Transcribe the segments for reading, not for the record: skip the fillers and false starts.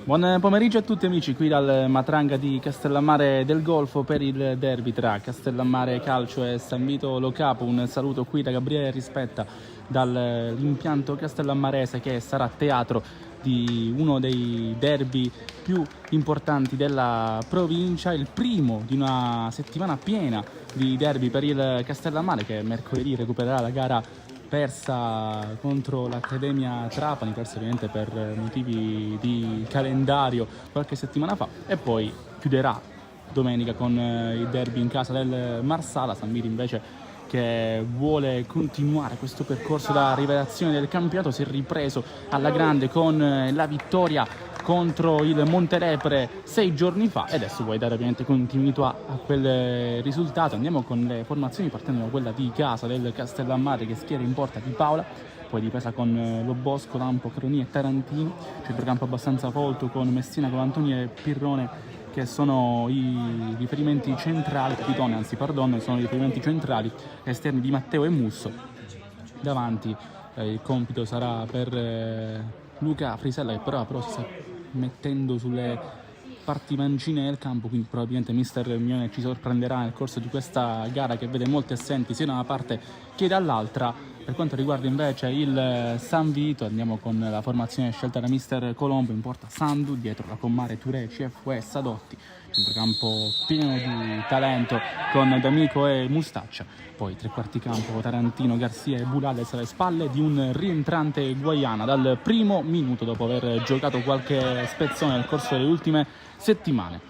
Buon pomeriggio a tutti amici, qui dal Matranga di Castellammare del Golfo per il derby tra Castellammare Calcio e San Vito Lo Capo. Un saluto qui da Gabriele Rispetta dall'impianto castellammarese, che sarà teatro di uno dei derby più importanti della provincia, il primo di una settimana piena di derby per il Castellammare, che mercoledì recupererà la gara persa contro l'Accademia Trapani, persa ovviamente per motivi di calendario qualche settimana fa, e poi chiuderà domenica con il derby in casa del Marsala. San Vito invece, che vuole continuare questo percorso da rivelazione del campionato, si è ripreso alla grande con la vittoria contro il Montelepre 6 giorni fa e adesso vuole dare ovviamente continuità a quel risultato. Andiamo con le formazioni, partendo da quella di casa del Castellammare, che schiera in porta Di Paola, poi difesa con Lobosco, Lampo, Croni e Tarantino, centrocampo abbastanza folto con Messina, Colantoni e Pirrone, che sono i riferimenti centrali, Pitone anzi perdono, sono i riferimenti centrali, esterni di Matteo e Musso. Davanti il compito sarà per Luca Frisella, che però si sta mettendo sulle parti mancine del campo, quindi probabilmente mister Mione ci sorprenderà nel corso di questa gara, che vede molti assenti sia da una parte che dall'altra. Per quanto riguarda invece il San Vito, andiamo con la formazione scelta da mister Colombo. In porta Sandu, dietro la Commare, Touré, CFU e Sadotti, centrocampo pieno di talento con D'Amico e Mustaccia, poi trequarti campo Tarantino, Garzia e Bulales alle spalle di un rientrante Guaiana dal primo minuto, dopo aver giocato qualche spezzone nel corso delle ultime settimane.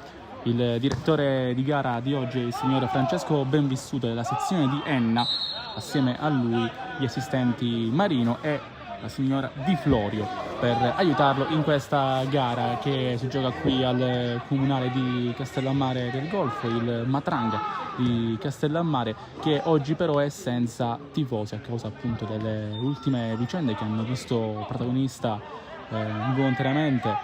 Il direttore di gara di oggi è il signor Francesco Benvissuto della sezione di Enna, assieme a lui gli assistenti Marino e la signora Di Florio, per aiutarlo in questa gara che si gioca qui al comunale di Castellammare del Golfo, il Matranga di Castellammare, che oggi però è senza tifosi a causa appunto delle ultime vicende che hanno visto protagonista involontariamente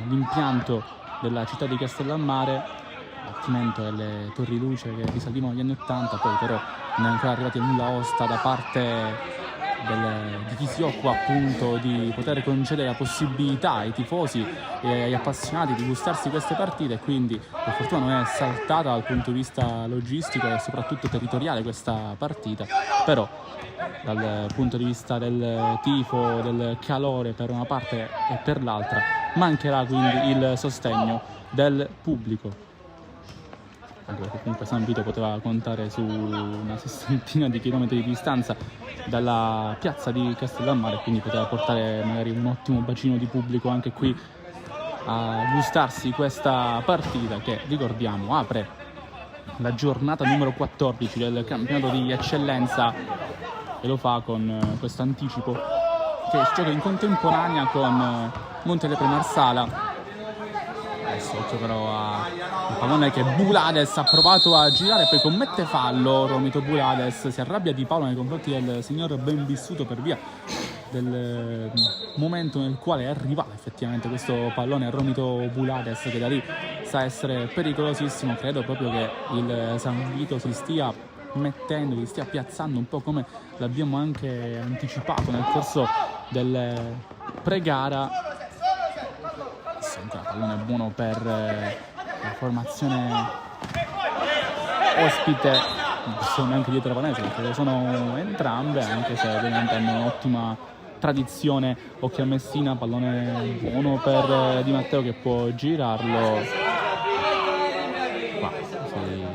l'impianto della città di Castellammare, abbattimento delle torri luce che risalivano agli anni 80, poi però non è ancora arrivati a nulla osta da parte di chi si occupa appunto di poter concedere la possibilità ai tifosi e agli appassionati di gustarsi queste partite, quindi per fortuna non è saltata dal punto di vista logistico e soprattutto territoriale questa partita, però dal punto di vista del tifo, del calore per una parte e per l'altra, mancherà quindi il sostegno del pubblico. Anche perché comunque San Vito poteva contare su una sessantina di chilometri di distanza dalla piazza di Castellammare, quindi poteva portare magari un ottimo bacino di pubblico anche qui a gustarsi questa partita, che ricordiamo apre la giornata numero 14 del campionato di eccellenza, e lo fa con questo anticipo che si gioca in contemporanea con Montelepre Marsala. Adesso occhio però al pallone che Bulades ha provato a girare, poi commette fallo Romito Bulades, si arrabbia Di Paolo nei confronti del signor Benvissuto per via del momento nel quale è arrivato effettivamente questo pallone a Romito Bulades, che da lì sa essere pericolosissimo. Credo proprio che il San Vito si stia mettendo, si stia piazzando un po' come l'abbiamo anche anticipato nel corso del pre-gara. Il pallone buono per la formazione ospite, non sono neanche dietro la panese perché lo sono entrambe, anche se ovviamente hanno un'ottima tradizione. Occhio a Messina, pallone buono per Di Matteo che può girarlo, qua si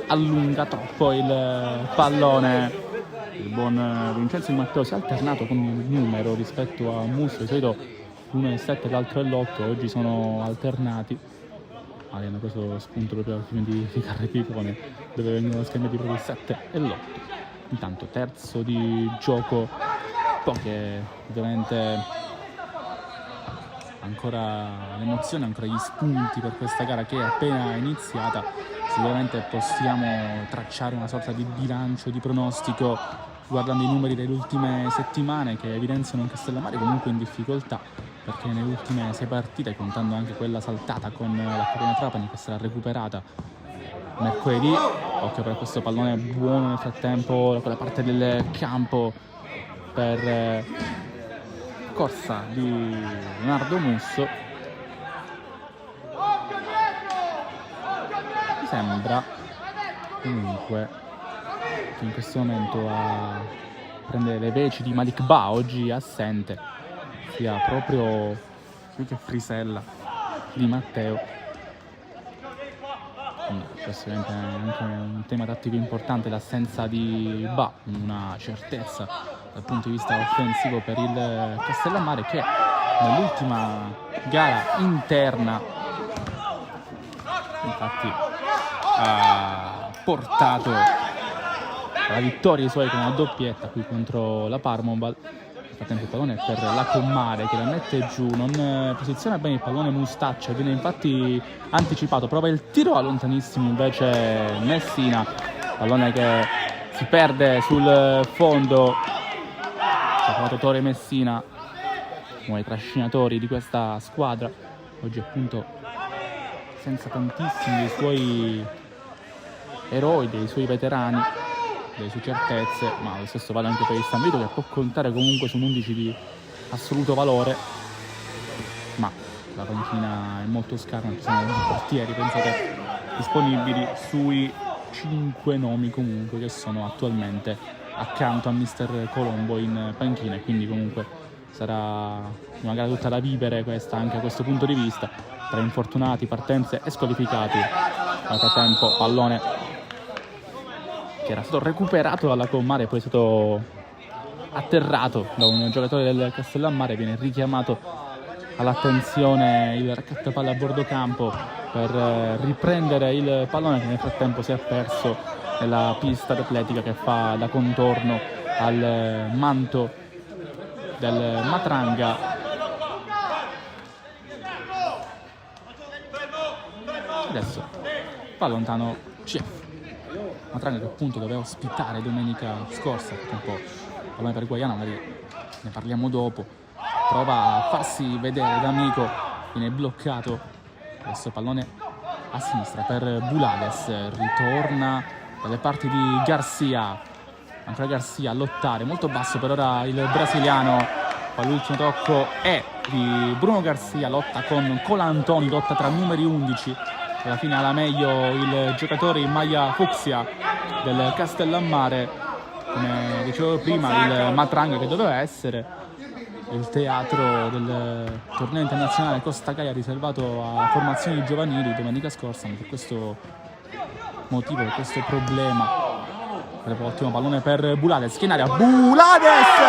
allunga troppo il pallone. Il buon Vincenzo Di Matteo si è alternato con il numero rispetto a Musso, di solito uno è il 7 e l'altro è l'8, oggi sono alternati. Hanno preso spunto proprio al fine di Carrepicone, dove vengono scambiati proprio il 7 e l'8. Intanto terzo di gioco poche ovviamente ancora l'emozione, ancora gli spunti per questa gara che è appena iniziata. Sicuramente possiamo tracciare una sorta di bilancio, di pronostico guardando i numeri delle ultime settimane che evidenziano un Castellammare comunque in difficoltà, perché nelle ultime 6 partite, contando anche quella saltata con la Corona Trapani che sarà recuperata mercoledì, occhio per questo pallone buono nel frattempo da quella parte del campo per corsa di Leonardo Musso. Mi sembra comunque che in questo momento a prendere le veci di Malik Ba, oggi assente, sia proprio più che Frisella Di Matteo. Quindi questo è anche un tema tattico importante, l'assenza di Ba, una certezza dal punto di vista offensivo per il Castellammare, che nell'ultima gara interna infatti ha portato alla vittoria i suoi con una doppietta qui contro la Parmoval. Nel frattempo il pallone è per la Commare che la mette giù, non posiziona bene il pallone Mustaccia, viene infatti anticipato, prova il tiro a lontanissimo invece Messina, pallone che si perde sul fondo. C'è provato Tore Messina, uno dei trascinatori di questa squadra, oggi appunto senza tantissimi dei suoi eroi, dei suoi veterani, delle sue certezze, ma lo stesso vale anche per il San Vito, che può contare comunque su un 11 di assoluto valore, ma la panchina è molto scarna, ci sono i portieri, pensate, disponibili sui 5 nomi comunque che sono attualmente accanto a Mister Colombo in panchina, e quindi comunque sarà una gara tutta da vivere questa, anche a questo punto di vista, tra infortunati, partenze e squalificati. Nel frattempo pallone che era stato recuperato dalla Commare e poi è stato atterrato da un giocatore del Castellammare, viene richiamato all'attenzione il raccattapalla a bordo campo per riprendere il pallone, che nel frattempo si è perso nella pista d'atletica che fa da contorno al manto del Matranga. Adesso va lontano CF Matranga, che appunto doveva ospitare domenica scorsa, un po' pallone per Guaiana, magari ne parliamo dopo. Prova a farsi vedere d'amico, viene bloccato. Adesso pallone a sinistra per Bulades, ritorna dalle parti di Garcia, ancora Garcia a lottare, molto basso per ora il brasiliano. Poi l'ultimo tocco è di Bruno Garcia, lotta con Colantoni, lotta tra numeri 11. Alla fine alla meglio il giocatore in maglia fucsia del Castellammare, come dicevo prima, il Matranga, che doveva essere il teatro del torneo internazionale Costa Gaia riservato a formazioni giovanili domenica scorsa, ma per questo motivo, per questo problema. Ottimo pallone per Bulades, che in aria, Bulades!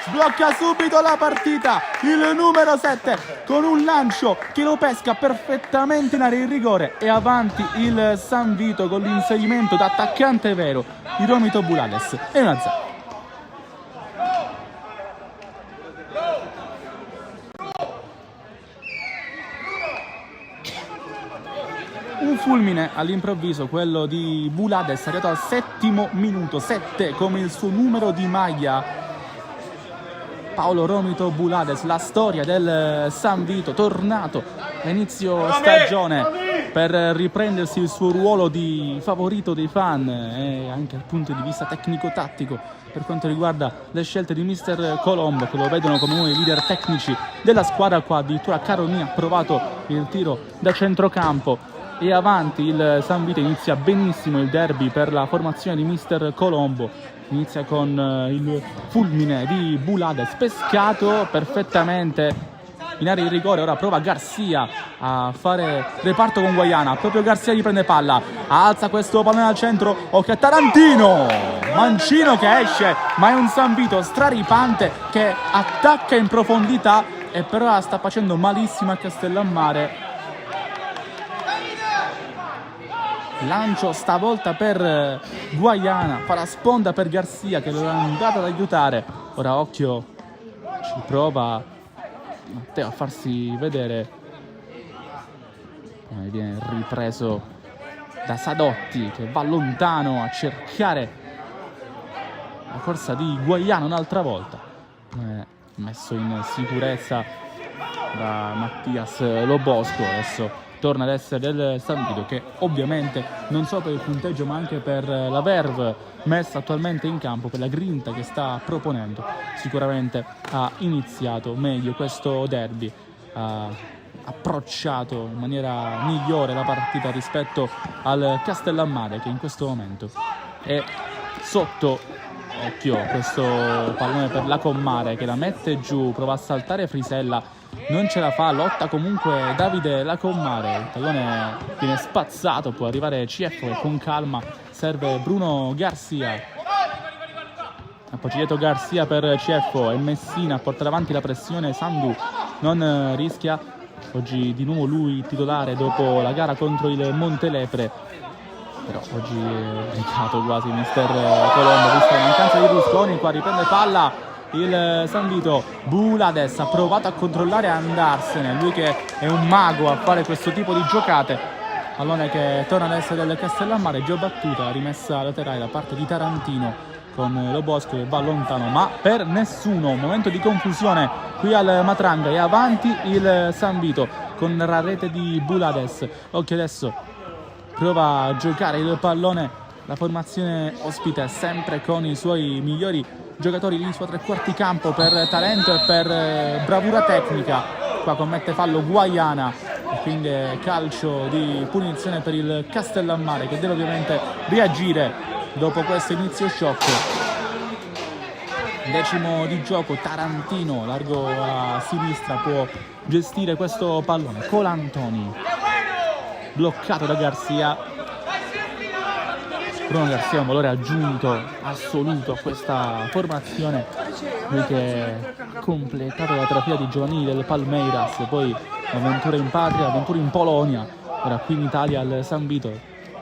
Sblocca subito la partita il numero 7 con un lancio che lo pesca perfettamente in area di rigore, e avanti il San Vito con l'inserimento da attaccante vero di Romito Bulades, e 1-0. Un fulmine all'improvviso, quello di Bulades, arrivato al 7° minuto, 7 come il suo numero di maglia. Paolo Romito Bulades, la storia del San Vito, tornato a inizio stagione per riprendersi il suo ruolo di favorito dei fan, e anche dal punto di vista tecnico-tattico per quanto riguarda le scelte di Mister Colombo, che lo vedono come uno dei leader tecnici della squadra. Qua addirittura Caroni ha provato il tiro da centrocampo, e avanti il San Vito. Inizia benissimo il derby per la formazione di Mister Colombo, inizia con il fulmine di Bulades, pescato perfettamente in area di rigore. Ora prova Garcia a fare reparto con Guaiana, proprio Garcia gli prende palla, alza questo pallone al centro, occhio a Tarantino, mancino che esce, ma è un San Vito straripante che attacca in profondità, e per ora sta facendo malissimo a Castellammare. lancio stavolta per Guaiana, fa la sponda per Garcia che lo è andato ad aiutare. Ora occhio, ci prova Matteo a farsi vedere, viene ripreso da Sadotti che va lontano a cercare la corsa di Guaiana un'altra volta, messo in sicurezza da Mattias Lobosco. Adesso torna ad essere del San Vito, che ovviamente non solo per il punteggio ma anche per la verve messa attualmente in campo, per la grinta che sta proponendo, sicuramente ha iniziato meglio questo derby, ha approcciato in maniera migliore la partita rispetto al Castellammare, che in questo momento è sotto. Occhio, questo pallone per la Commare che la mette giù, prova a saltare Frisella, non ce la fa, lotta comunque Davide la Commare, il pallone viene spazzato, può arrivare CF e con calma serve Bruno Garcia. Appoggiato Garcia per CF e Messina a portare avanti la pressione. Sandu non rischia, oggi di nuovo lui titolare dopo la gara contro il Montelepre, però oggi è brigato quasi mister Colombo, vista la mancanza di Rusconi. Qua riprende palla il San Vito, Bulades ha provato a controllare e andarsene, lui che è un mago a fare questo tipo di giocate. Pallone che torna ad essere del Castellammare, già battuta, rimessa laterale da parte di Tarantino con Lobosco che va lontano ma per nessuno. Un momento di confusione qui al Matranga, e avanti il San Vito con la rete di Bulades. Occhio adesso, prova a giocare il pallone la formazione ospite, sempre con i suoi migliori giocatori lì su tre quarti campo per talento e per bravura tecnica. Qua commette fallo Guaiana e quindi calcio di punizione per il Castellammare, che deve ovviamente reagire dopo questo inizio shock. Decimo di gioco, Tarantino largo a sinistra può gestire questo pallone. Colantoni bloccato da Garcia. Bruno Garcia è un valore aggiunto assoluto a questa formazione, lui che ha completato la terapia di giovanili del Palmeiras, poi avventure in patria, avventure in Polonia, ora qui in Italia al San Vito.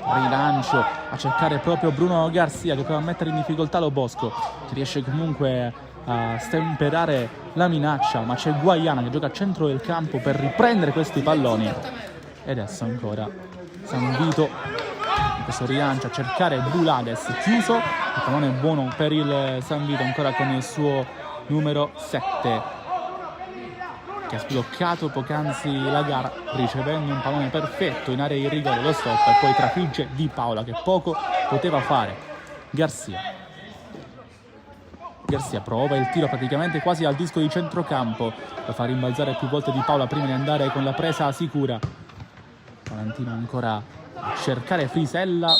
Rilancio a cercare proprio Bruno Garcia che prova a mettere in difficoltà Lobosco, che riesce comunque a stemperare la minaccia, ma c'è Guaiana che gioca al centro del campo per riprendere questi palloni. E adesso ancora San Vito, questo rilancio a cercare Bulades, chiuso, il pallone è buono per il San Vito, ancora con il suo numero 7 che ha sbloccato poc'anzi la gara ricevendo un pallone perfetto in area di rigore, lo stop e poi trafigge Di Paola che poco poteva fare. Garcia prova il tiro praticamente quasi al disco di centrocampo, lo fa rimbalzare più volte Di Paola prima di andare con la presa sicura. Valentino ancora a cercare Frisella,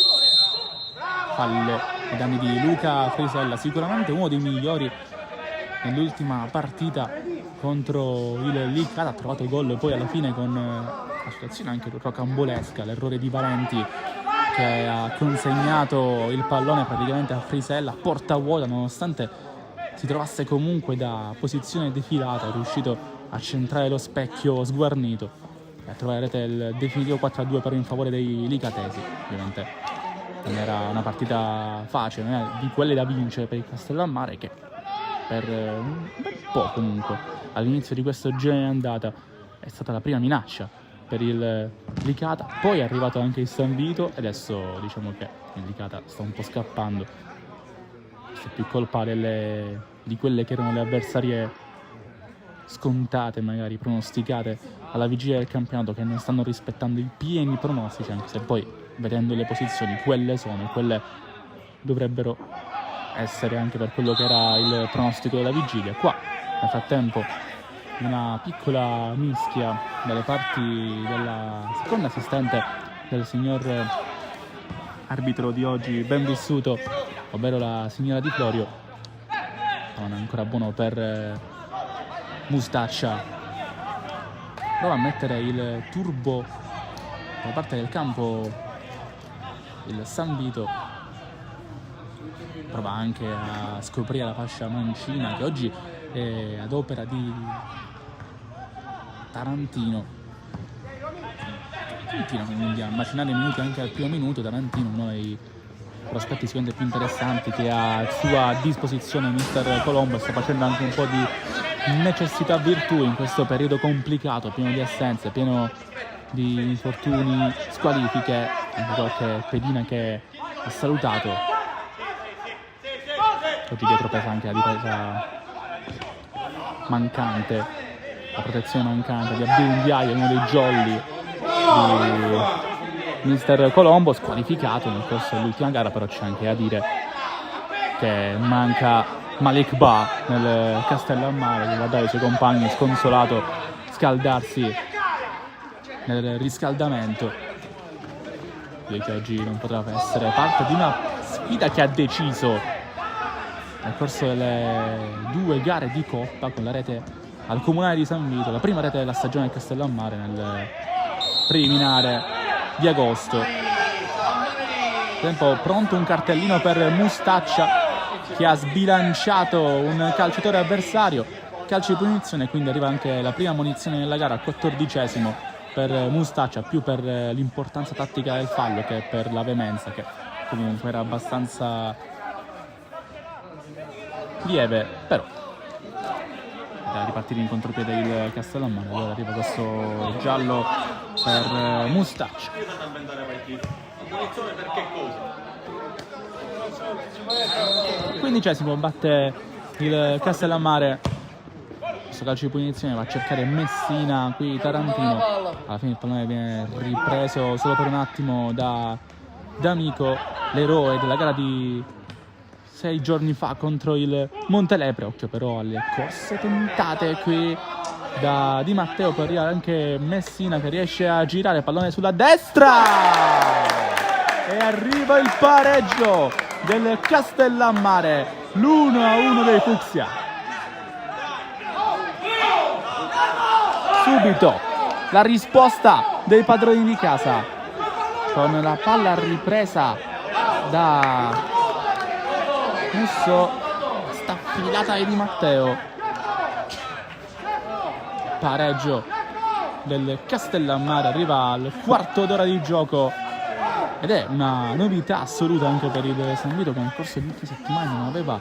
fallo ai danni di Luca Frisella, sicuramente uno dei migliori nell'ultima partita contro il Licata, ha trovato il gol poi alla fine con una situazione anche rocambolesca, l'errore di Valenti che ha consegnato il pallone praticamente a Frisella a porta vuota, nonostante si trovasse comunque da posizione defilata, è riuscito a centrare lo specchio sguarnito e a trovare il definitivo 4-2 per in favore dei licatesi. Ovviamente non era una partita facile, non era di quelle da vincere per il Castellammare, che per un bel po' comunque all'inizio di questo girone di andata è stata la prima minaccia per il Licata, poi è arrivato anche il San Vito e adesso diciamo che il Licata sta un po' scappando, questa è più colpa di quelle che erano le avversarie scontate, magari pronosticate alla vigilia del campionato, che non stanno rispettando i pieni pronostici, anche se poi vedendo le posizioni quelle sono e quelle dovrebbero essere anche per quello che era il pronostico della vigilia. Qua nel frattempo una piccola mischia dalle parti della seconda assistente del signor arbitro di oggi ben vissuto, ovvero la signora Di Florio. Non è ancora buono per Mustaccia, prova a mettere il turbo dalla parte del campo il San Vito, prova anche a scoprire la fascia mancina che oggi è ad opera di Tarantino. continua quindi a macinare i minuti anche al primo minuto. Tarantino, uno dei prospetti sicuramente più interessanti che ha a sua disposizione mister Colombo, sta facendo anche un po' di necessità virtù in questo periodo complicato, pieno di assenze, pieno di infortuni, squalifiche, anche qualche pedina che ha salutato. Oggi dietro pesa anche la difesa mancante, la protezione mancante di Abdul Ndiaye, uno dei jolly di mister Colombo, squalificato nel corso dell'ultima gara. Però c'è anche da dire che manca Malik Ba nel Castellammare, che va dai suoi compagni sconsolato scaldarsi nel riscaldamento. Lui che oggi non potrà essere parte di una sfida che ha deciso nel corso delle 2 gare di Coppa, con la rete al Comunale di San Vito, la prima rete della stagione del Castellammare nel preliminare di agosto. Tempo pronto un cartellino per Mustaccia, che ha sbilanciato un calciatore avversario, calcio di punizione, quindi arriva anche la prima munizione nella gara, al 14° per Mustaccia, più per l'importanza tattica del fallo che per la veemenza, che comunque era abbastanza lieve, però da ripartire in contropiede il Castellammare. Allora arriva questo giallo per Mustaccia. 15° batte il Castellammare. Questo calcio di punizione va a cercare Messina, qui Tarantino. Alla fine il pallone viene ripreso solo per un attimo da D'Amico, l'eroe della gara di 6 giorni fa contro il Montelepre. Occhio però alle corse tentate qui da Di Matteo per arrivare anche Messina, che riesce a girare, pallone sulla destra e arriva il pareggio del Castellammare, l'1-1 dei Fucsia. Subito la risposta dei padroni di casa, con la palla ripresa da Musso, staffilata di Matteo. Pareggio del Castellammare, arriva al 1/4 d'ora di gioco ed è una novità assoluta anche per il San Vito, che nel corso delle ultime settimane non aveva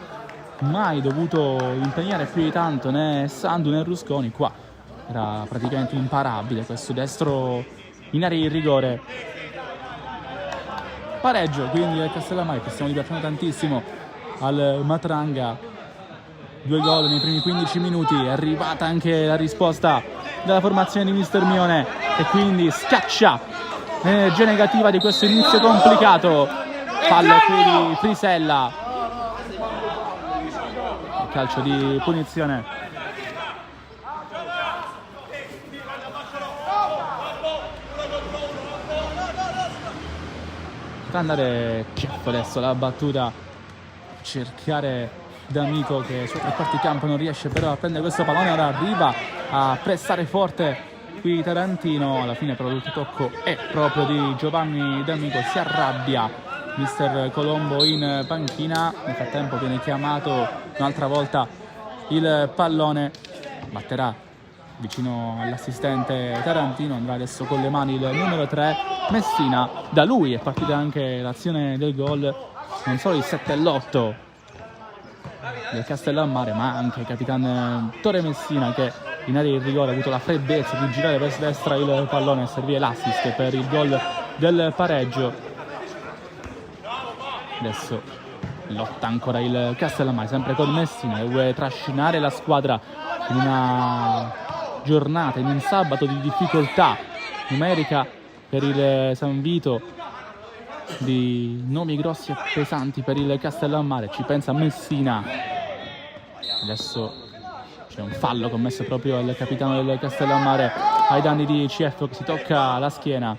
mai dovuto impegnare più di tanto né Sandu né Rusconi. Qua era praticamente imparabile questo destro in area di rigore. Pareggio quindi del Castellammare, che stiamo divertendo tantissimo al Matranga. 2 gol nei primi 15 minuti, è arrivata anche la risposta della formazione di mister Mione, e quindi scaccia l'energia negativa di questo inizio complicato. Fallo qui di Frisella, calcio di punizione. Sta andare Cieffo adesso la battuta, cercare D'Amico, che su 3/4 campo non riesce però a prendere questo pallone. Ora arriva a pressare forte qui Tarantino, alla fine però l'ultimo tocco è proprio di Giovanni D'Amico. Si arrabbia mister Colombo in panchina, nel frattempo viene chiamato un'altra volta il pallone, batterà vicino all'assistente Tarantino, andrà adesso con le mani il numero 3 Messina. Da lui è partita anche l'azione del gol, non solo il 7 e l'8 del Castellammare, ma anche il capitano Tore Messina, che in area di rigore ha avuto la freddezza di girare verso destra il pallone e servire l'assist per il gol del pareggio. Adesso lotta ancora il Castellammare, sempre con Messina, che vuole trascinare la squadra in una giornata, in un sabato di difficoltà numerica per il San Vito, di nomi grossi e pesanti per il Castellammare. Ci pensa Messina. Adesso c'è un fallo commesso proprio al capitano del Castellammare ai danni di Cieffo, che si tocca la schiena.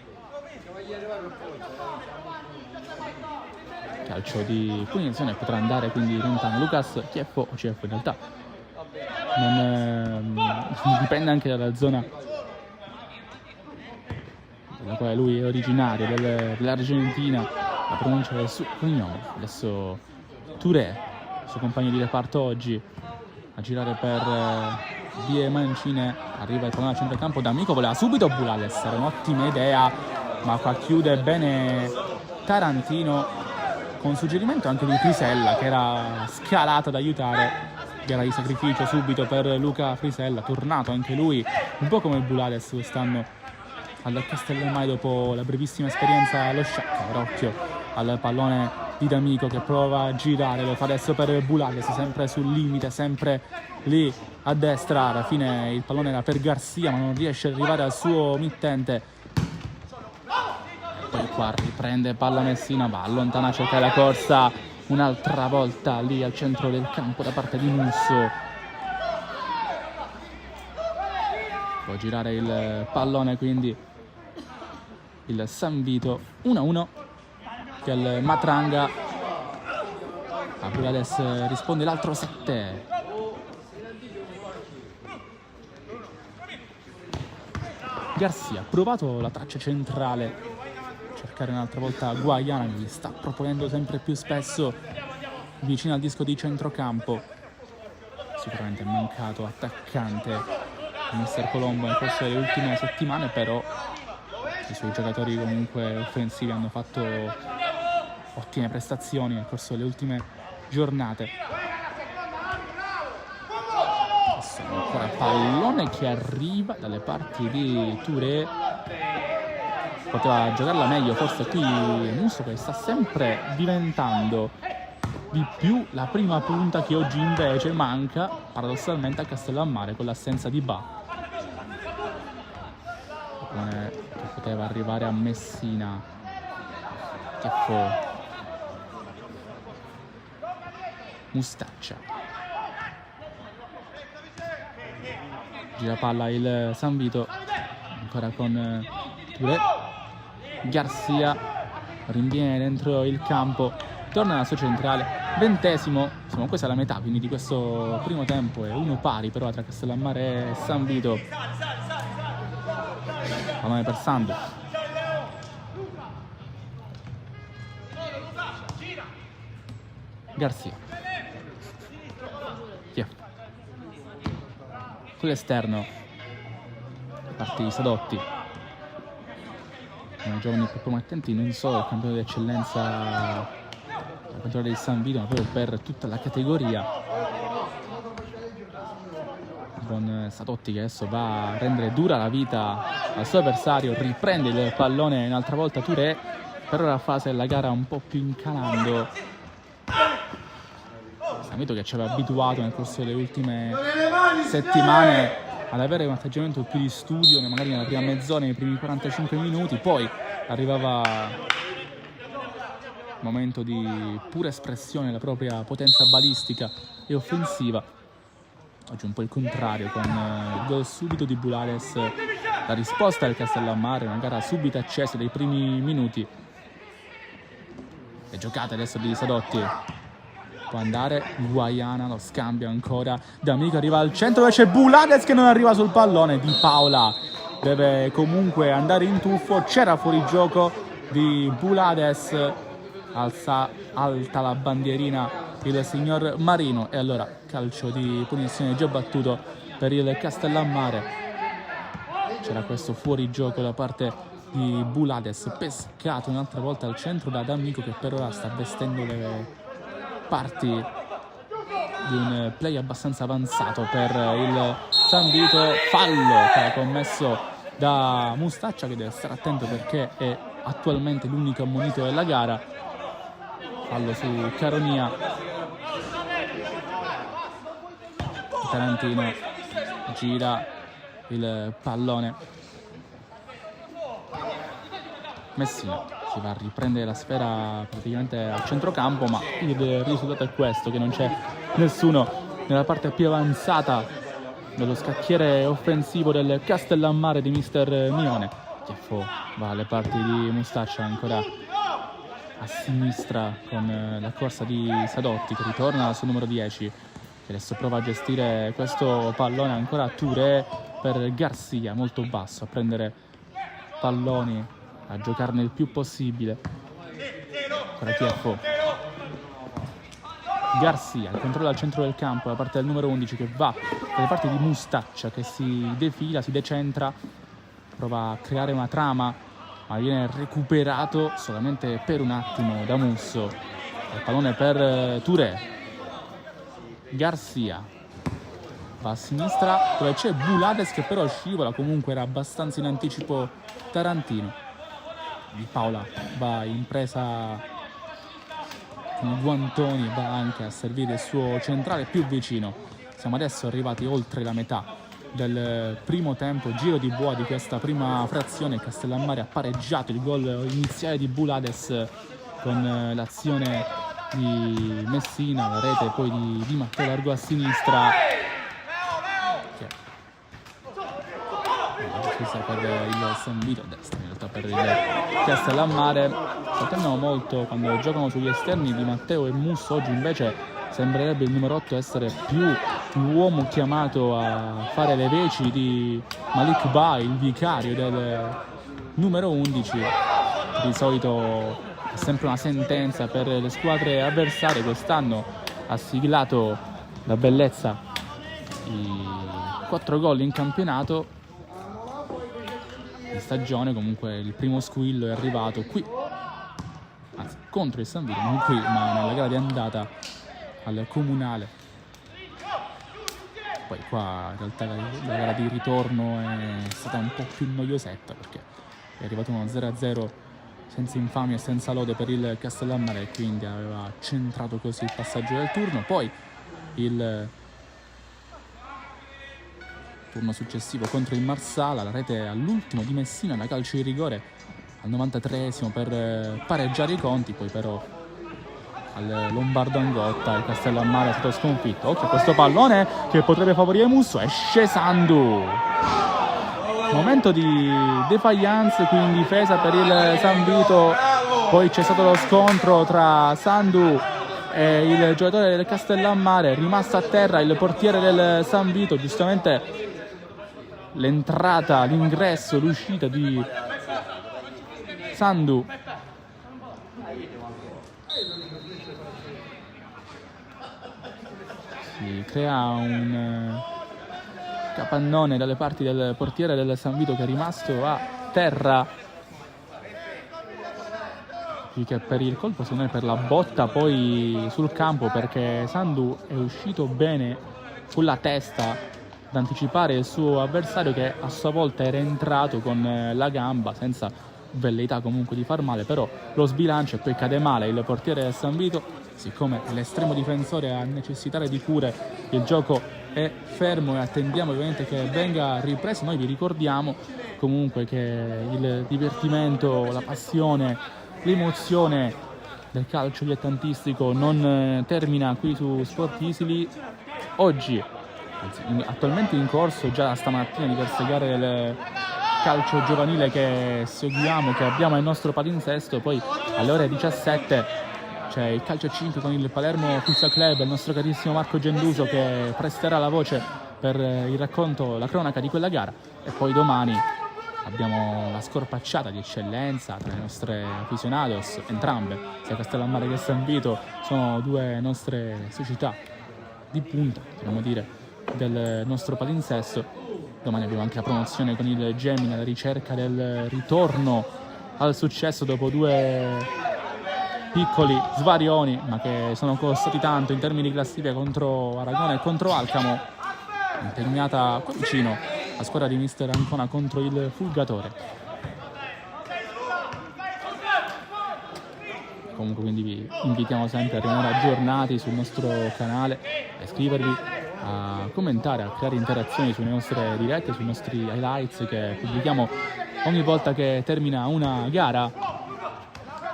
Calcio di punizione, potrà andare quindi lontano Lucas Cieffo, o Cieffo in realtà non dipende anche dalla zona dalla quale lui è originario, dell'Argentina, la pronuncia del suo cognome. Adesso Touré, suo compagno di reparto oggi, a girare per vie mancine, arriva il pallone al centrocampo. D'Amico voleva subito Bulales, era un'ottima idea, ma qua chiude bene Tarantino, con suggerimento anche di Frisella, che era scalato ad aiutare. Gara di sacrificio subito per Luca Frisella, tornato anche lui un po' come Bulades quest'anno al Castellammare dopo la brevissima esperienza allo Shakhtar. Occhio al pallone di D'Amico che prova a girare, lo fa adesso per Bulades, sempre sul limite, sempre lì a destra. Alla fine il pallone era per Garcia, ma non riesce ad arrivare al suo mittente. Poi qua riprende palla Messina, va allontana a cercare la corsa un'altra volta lì al centro del campo da parte di Musso. Può girare il pallone quindi il San Vito. 1-1 che al Matranga. A Bulades risponde l'altro 7. Garcia ha provato la traccia centrale, cercare un'altra volta Guaiana, che gli sta proponendo sempre più spesso vicino al disco di centrocampo. Sicuramente è mancato attaccante Mister Colombo nel corso delle ultime settimane, però i suoi giocatori comunque offensivi hanno fatto ottime prestazioni nel corso delle ultime giornate. Adesso ancora pallone che arriva dalle parti di Touré. Poteva giocarla meglio forse qui Musso, che sta sempre diventando di più la prima punta che oggi invece manca paradossalmente a Castellammare con l'assenza di Ba, che poteva arrivare a Messina. Che fu Mustaccia, gira palla il San Vito ancora con Touré. Garcia rinviene dentro il campo, torna alla sua centrale. 20esimo, insomma questa è la metà quindi di questo primo tempo, è 1 pari però tra Castellammare e San Vito. Pallone per Sando, Garcia, con l'esterno parti Sadotti. I giovani più promettenti non solo il campione d'eccellenza per quanto riguarda il San Vito, ma proprio per tutta la categoria. Con Sadotti che adesso va a rendere dura la vita al suo avversario, riprende il pallone un'altra volta Touré. Per ora la fase della gara un po' più incalando. San Vito che ci aveva abituato nel corso delle ultime settimane ad avere un atteggiamento più di studio, magari nella prima mezz'ora, nei primi 45 minuti, poi arrivava un momento di pura espressione della propria potenza balistica e offensiva. Oggi un po' il contrario, con il gol subito di Bulades, la risposta del Castellammare, una gara subito accesa dai primi minuti. Le giocate adesso di Sadotti. Può andare Guaiana, lo scambio ancora. D'Amico arriva al centro dove c'è Bulades che non arriva sul pallone. Di Paola deve comunque andare in tuffo. C'era fuori gioco di Bulades. Alta la bandierina il signor Marino. E allora calcio di punizione già battuto per il Castellammare. C'era questo fuori gioco da parte di Bulades, pescato un'altra volta al centro da D'Amico, che per ora sta vestendo le parti di un play abbastanza avanzato per il San Vito. Fallo che ha commesso da Mustaccia, che deve stare attento perché è attualmente l'unico ammonito della gara. Fallo su Caronia. Tarantino gira il pallone. Messina si va a riprendere la sfera praticamente al centrocampo, ma il risultato è questo, che non c'è nessuno nella parte più avanzata dello scacchiere offensivo del Castellammare di mister Mione. Chiaffo va alle parti di Mustaccia, ancora a sinistra con la corsa di Sadotti che ritorna al suo numero 10, che adesso prova a gestire questo pallone. Ancora Touré per Garcia, molto basso, a prendere palloni, a giocarne il più possibile. Ancora Chiaffo, Garcia, il controllo al centro del campo da parte del numero 11 che va dalle parti di Mustaccia, che si defila, si decentra, prova a creare una trama ma viene recuperato solamente per un attimo da Musso. Il pallone per Touré. Garcia va a sinistra dove c'è Bulades che però scivola, comunque era abbastanza in anticipo Tarantino. Di Paola va in presa con i guantoni, va anche a servire il suo centrale più vicino. Siamo adesso arrivati oltre la metà del primo tempo, giro di boa di questa prima frazione. Castellammare ha pareggiato il gol iniziale di Bulades con l'azione di Messina, la rete poi di Matteo Largo a sinistra, per il San Vito a destra, in realtà per il Castellammare. Saltiamo molto quando giocano sugli esterni di Matteo e Musso. Oggi invece sembrerebbe il numero 8 essere più l'uomo chiamato a fare le veci di Malik Ba, il vicario del numero 11. Di solito è sempre una sentenza per le squadre avversarie. Quest'anno ha siglato la bellezza i 4 gol in campionato in stagione. Comunque il primo squillo è arrivato qui, anzi contro il San Vito, non qui ma nella gara di andata al Comunale. Poi qua in realtà la gara di ritorno è stata un po' più noiosetta, perché è arrivato uno 0-0 senza infamia e senza lode per il Castellammare, e quindi aveva centrato così il passaggio del turno. Poi il turno successivo contro il Marsala, la rete all'ultimo di Messina da calcio di rigore al 93esimo per pareggiare i conti. Poi però al Lombardo Angotta il Castellammare è stato sconfitto. Occhio a questo pallone che potrebbe favorire Musso, esce Sandu, momento di defiance qui in difesa per il San Vito. Poi c'è stato lo scontro tra Sandu e il giocatore del Castellammare, rimasto a terra il portiere del San Vito. Giustamente l'entrata, l'ingresso, l'uscita di Sandu si crea un capannone dalle parti del portiere del San Vito, che è rimasto a terra, più che per il colpo secondo me per la botta poi sul campo, perché Sandu è uscito bene sulla testa ad anticipare il suo avversario, che a sua volta era entrato con la gamba senza velleità comunque di far male, però lo sbilancia e poi cade male il portiere del San Vito. Siccome l'estremo difensore ha necessitare di cure, il gioco è fermo e attendiamo ovviamente che venga ripreso. Noi vi ricordiamo comunque che il divertimento, la passione, l'emozione del calcio dilettantistico non termina qui su Sport Easily. Oggi, attualmente in corso già stamattina, diverse gare del calcio giovanile che seguiamo, che abbiamo al nostro palinsesto. Poi alle ore 17 c'è il calcio 5 con il Palermo Futsal Club, il nostro carissimo Marco Genduso che presterà la voce per il racconto, la cronaca di quella gara. E poi domani abbiamo la scorpacciata di eccellenza tra le nostre aficionados, entrambe, sia Castellammare che San Vito, sono due nostre società di punta, possiamo dire, del nostro palinsesto. Domani abbiamo anche la promozione con il Gemini alla ricerca del ritorno al successo dopo 2 piccoli svarioni, ma che sono costati tanto in termini di classifica, contro Aragona e contro Alcamo, impegnata qua vicino la squadra di mister Ancona contro il Fulgatore. Comunque quindi vi invitiamo sempre a rimanere aggiornati sul nostro canale, a iscrivervi, a commentare, a creare interazioni sulle nostre dirette, sui nostri highlights che pubblichiamo ogni volta che termina una gara,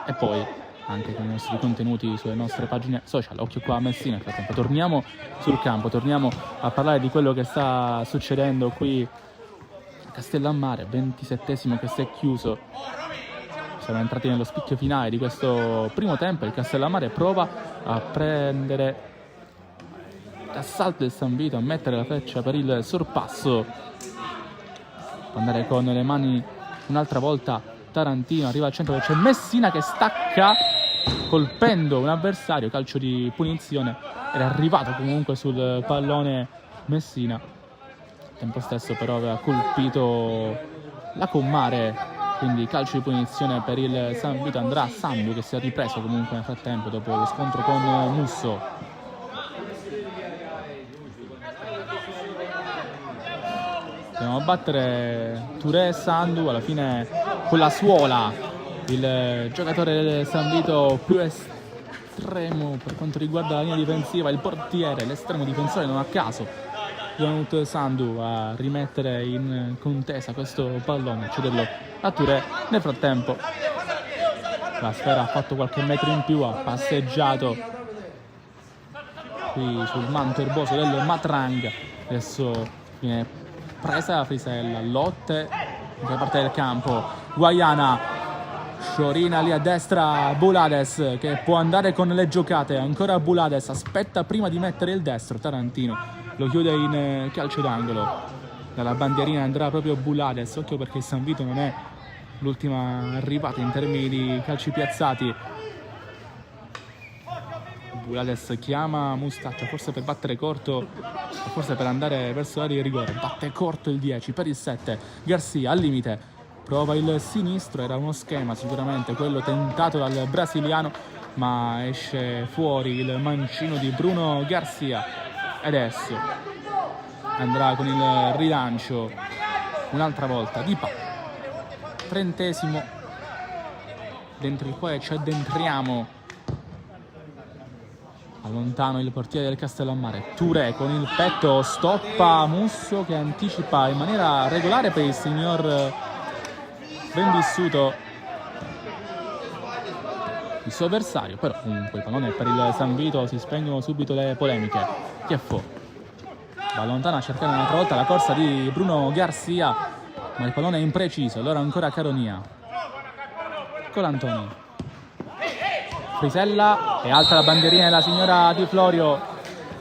e poi anche con i nostri contenuti sulle nostre pagine social. Occhio qua a Messina. Nel frattempo torniamo sul campo, torniamo a parlare di quello che sta succedendo qui a Castellammare, 27esimo che si è chiuso. Siamo entrati nello spicchio finale di questo primo tempo. Il Castellammare prova a prendere l'assalto del San Vito, a mettere la freccia per il sorpasso, andare con le mani un'altra volta. Tarantino arriva al centro, c'è Messina che stacca colpendo un avversario, calcio di punizione. Era arrivato comunque sul pallone Messina, al tempo stesso però aveva colpito la Commare quindi calcio di punizione per il San Vito. Andrà Sandu, che si è ripreso comunque nel frattempo dopo lo scontro con Musso. Dobbiamo battere Touré e Sandu, alla fine con la suola il giocatore del San Vito più estremo per quanto riguarda la linea difensiva, il portiere, l'estremo difensore, non a caso Jonut Sandu a rimettere in contesa questo pallone, cederlo a Touré. Nel frattempo la sfera ha fatto qualche metro in più, ha passeggiato qui sul manto erboso del Matranga. Adesso viene presa la Frisella, lotte da parte del campo, Guaiana, sciorina lì a destra Bulades che può andare con le giocate, ancora Bulades, aspetta prima di mettere il destro, Tarantino lo chiude in calcio d'angolo. Dalla bandierina andrà proprio Bulades, occhio perché il San Vito non è l'ultima arrivata in termini di calci piazzati. Bulades chiama Mustaccia, forse per battere corto, forse per andare verso l'area di rigore, batte corto il 10 per il 7, Garcia al limite, prova il sinistro, era uno schema sicuramente quello tentato dal brasiliano, ma esce fuori il mancino di Bruno Garcia. Adesso andrà con il rilancio un'altra volta di palla, 30esimo, dentro il quale ci addentriamo. Allontano il portiere del Castellammare, Touré con il petto stoppa Musso che anticipa in maniera regolare per il signor Benvissuto il suo avversario, però comunque il pallone per il San Vito, si spengono subito le polemiche. Chieffo va allontana a cercare un'altra volta la corsa di Bruno Garcia, ma il pallone è impreciso. Allora ancora Caronia, Colantoni, Frisella, è alta la bandierina della signora Di Florio,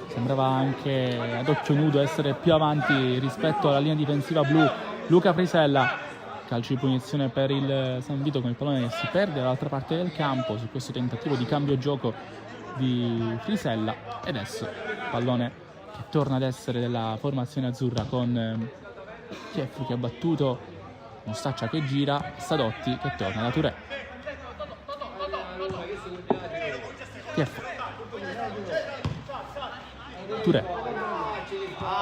sembrava anche ad occhio nudo essere più avanti rispetto alla linea difensiva blu. Luca Frisella, calcio di punizione per il San Vito con il pallone che si perde dall'altra parte del campo su questo tentativo di cambio gioco di Frisella. E adesso pallone che torna ad essere della formazione azzurra con Chieffo che ha battuto, Mustaccia che gira, Sadotti che torna da Touré. Chieffo, Touré,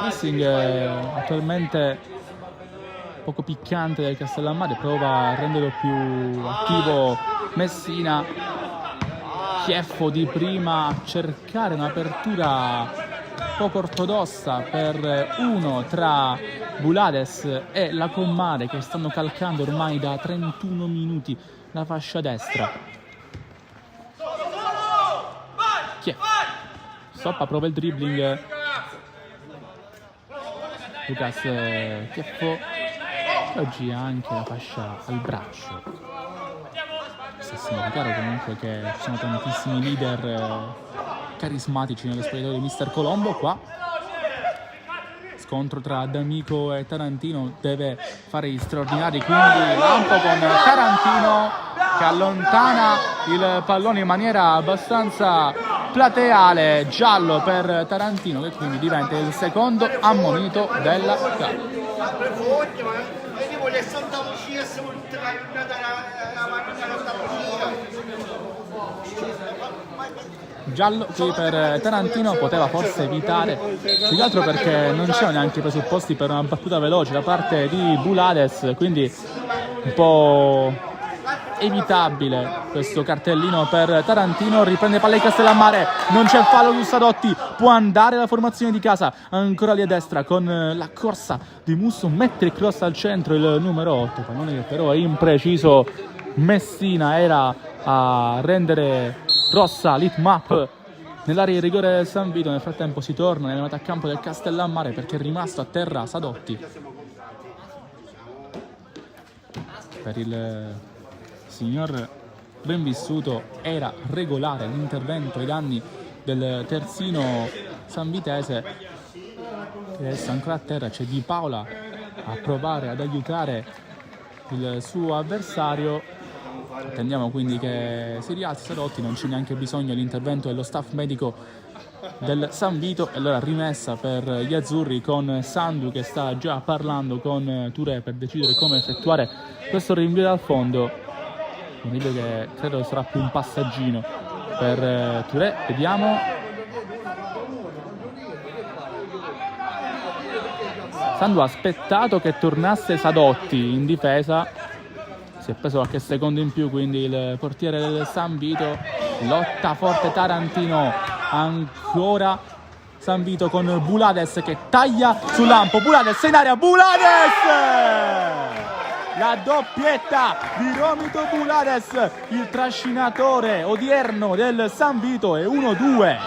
pressing attualmente poco piccante del Castellammare, prova a renderlo più attivo Messina. Chieffo di prima a cercare un'apertura poco ortodossa per uno tra Bulades e la Commare, che stanno calcando ormai da 31 minuti la fascia destra. Chieffo stoppa, prova il dribbling Lucas Chieffo, che oggi ha anche la fascia al braccio. Sta significare comunque che ci sono tantissimi leader carismatici nello spogliatoio di Mister Colombo. Qua scontro tra D'Amico e Tarantino, deve fare gli straordinari, quindi lampo con Tarantino che allontana il pallone in maniera abbastanza plateale, giallo per Tarantino che quindi diventa il secondo ammonito della gara. Giallo qui per Tarantino, poteva forse evitare, più che altro perché non c'erano neanche i presupposti per una battuta veloce da parte di Bulades, quindi un po' evitabile questo cartellino per Tarantino. Riprende palla di Castellammare, non c'è fallo su Sadotti, può andare la formazione di casa, ancora lì a destra con la corsa di Musso, mette il cross al centro il numero 8, pallone che però è impreciso. Messina era a rendere rossa l'hitmap nell'area di rigore del San Vito. Nel frattempo si torna nella metà campo del Castellammare perché è rimasto a terra Sadotti. Per il signor Benvissuto era regolare l'intervento ai danni del terzino sanvitese, e adesso ancora a terra c'è Di Paola a provare ad aiutare il suo avversario. Attendiamo quindi che si rialzi Sadotti, non c'è neanche bisogno dell'intervento dello staff medico del San Vito, e allora rimessa per gli azzurri con Sandu che sta già parlando con Touré per decidere come effettuare questo rinvio dal fondo, un rinvio che credo sarà più un passaggino per Touré. Vediamo. Sandu ha aspettato che tornasse Sadotti in difesa, si è preso qualche secondo in più, quindi il portiere del San Vito lotta forte. Tarantino, ancora San Vito con Bulades che taglia su Lampo, Bulades in area, Bulades! La doppietta di Romito Bulades, il trascinatore odierno del San Vito, è 1-2.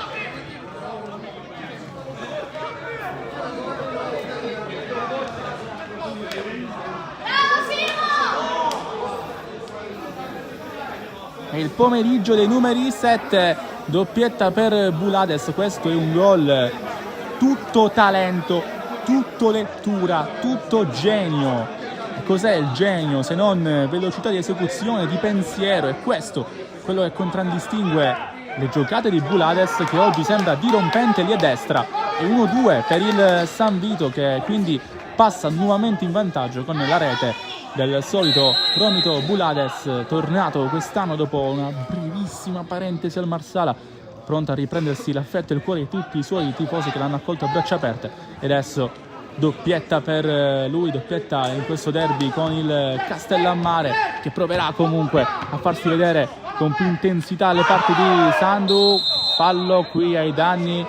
È il pomeriggio dei numeri 7, doppietta per Bulades. Questo è un gol tutto talento, tutto lettura, tutto genio. Cos'è il genio se non velocità di esecuzione, di pensiero? E questo quello che contraddistingue le giocate di Bulades, che oggi sembra dirompente lì a destra. È 1-2 per il San Vito, che quindi passa nuovamente in vantaggio con la rete del solito Romito Bulades, tornato quest'anno dopo una brevissima parentesi al Marsala, pronto a riprendersi l'affetto e il cuore di tutti i suoi tifosi che l'hanno accolto a braccia aperte. E adesso doppietta per lui, doppietta in questo derby con il Castellammare, che proverà comunque a farsi vedere con più intensità le parti di Sandu. Fallo qui ai danni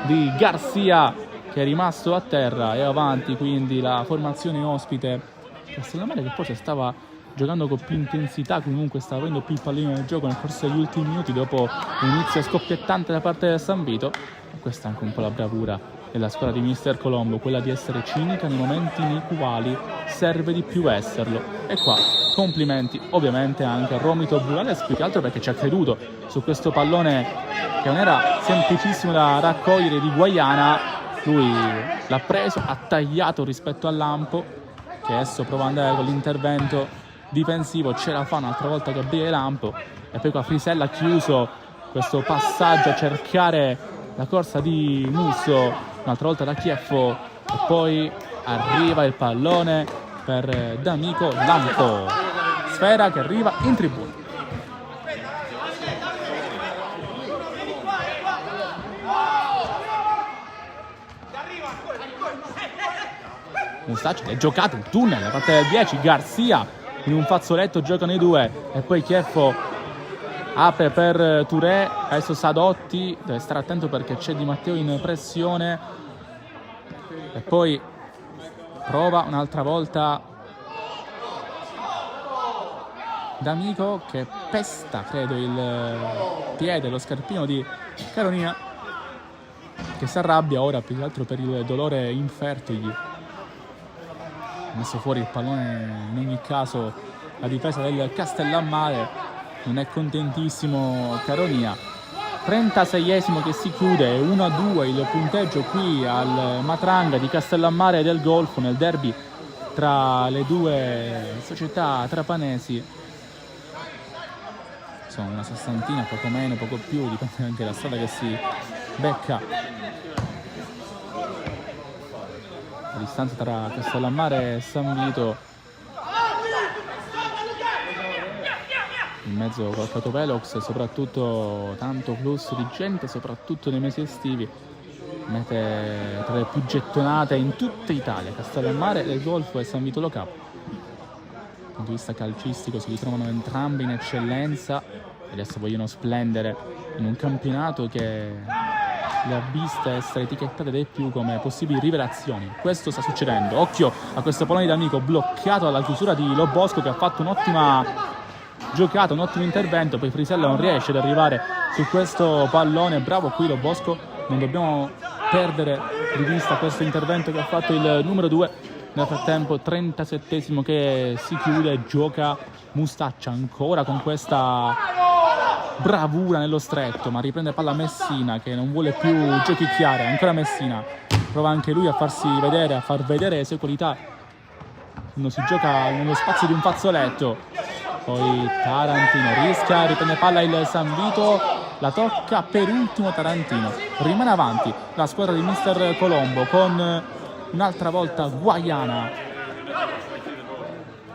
di Garcia, che è rimasto a terra, e avanti quindi la formazione ospite Castellammare, che forse stava giocando con più intensità, comunque stava avendo più il pallino nel gioco nel corso degli ultimi minuti dopo un inizio scoppiettante da parte del San Vito. E questa è anche un po' la bravura della squadra di Mister Colombo, quella di essere cinica nei momenti nei quali serve di più esserlo. E qua complimenti ovviamente anche a Romito Bulades, più che altro perché ci ha creduto su questo pallone che non era semplicissimo da raccogliere di Guaiana. Lui l'ha preso, ha tagliato rispetto al Lampo, che adesso prova ad andare con l'intervento difensivo, ce la fa un'altra volta Gabriele Lampo, e poi qua Frisella ha chiuso questo passaggio a cercare la corsa di Musso, un'altra volta da Chieffo, e poi arriva il pallone per D'Amico Lampo, sfera che arriva in tribuna. Mustacci è giocato il tunnel da parte del 10, Garcia in un fazzoletto giocano i due, e poi Chieffo apre per Touré. Adesso Sadotti deve stare attento perché c'è Di Matteo in pressione, e poi prova un'altra volta D'Amico, che pesta credo il piede, lo scarpino di Caronia, che si arrabbia ora più che altro per il dolore infertogli. Ha messo fuori il pallone in ogni caso la difesa del Castellammare, non è contentissimo Caronia. 36esimo che si chiude, 1-2 il punteggio qui al Matranga di Castellammare del Golfo, nel derby tra le due società trapanesi. Insomma, una sessantina, poco meno, poco più, dipende anche dalla strada che si becca. La distanza tra Castellammare e San Vito, in mezzo qualche velox, soprattutto tanto flusso di gente, soprattutto nei mesi estivi, mete tra le più gettonate in tutta Italia. Castellammare del Golfo e San Vito Lo Capo, dal punto di vista calcistico si ritrovano entrambi in eccellenza e adesso vogliono splendere in un campionato che le ha viste essere etichettate dai più come possibili rivelazioni. Questo sta succedendo. Occhio a questo pallone di D'Amico bloccato alla chiusura di Lo Bosco, che ha fatto un'ottima giocata, un ottimo intervento. Poi Frisella non riesce ad arrivare su questo pallone. Bravo qui Lo Bosco, non dobbiamo perdere di vista questo intervento che ha fatto il numero 2. Nel frattempo 37esimo che si chiude, gioca Mustaccia ancora con questa bravura nello stretto, ma riprende palla Messina, che non vuole più giochicchiare. Ancora Messina prova anche lui a farsi vedere, a far vedere le sue qualità quando si gioca nello spazio di un fazzoletto. Poi Tarantino rischia, riprende palla il San Vito, la tocca per ultimo Tarantino, rimane avanti la squadra di Mister Colombo con un'altra volta Guaiana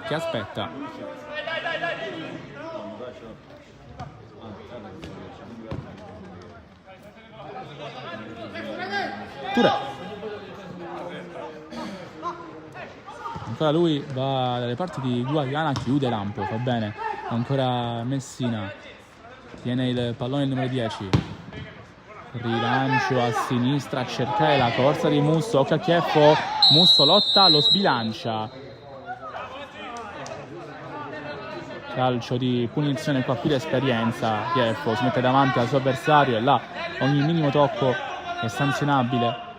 che aspetta. Touré, ancora lui va dalle parti di Guaiana, chiude Lampo, va bene, ancora Messina, tiene il pallone il numero 10, rilancio a sinistra a cercare la corsa di Musso, occhio a Chieffo, Musso lotta, lo sbilancia, calcio di punizione, qua più l'esperienza, Chieffo si mette davanti al suo avversario e là ogni minimo tocco è sanzionabile,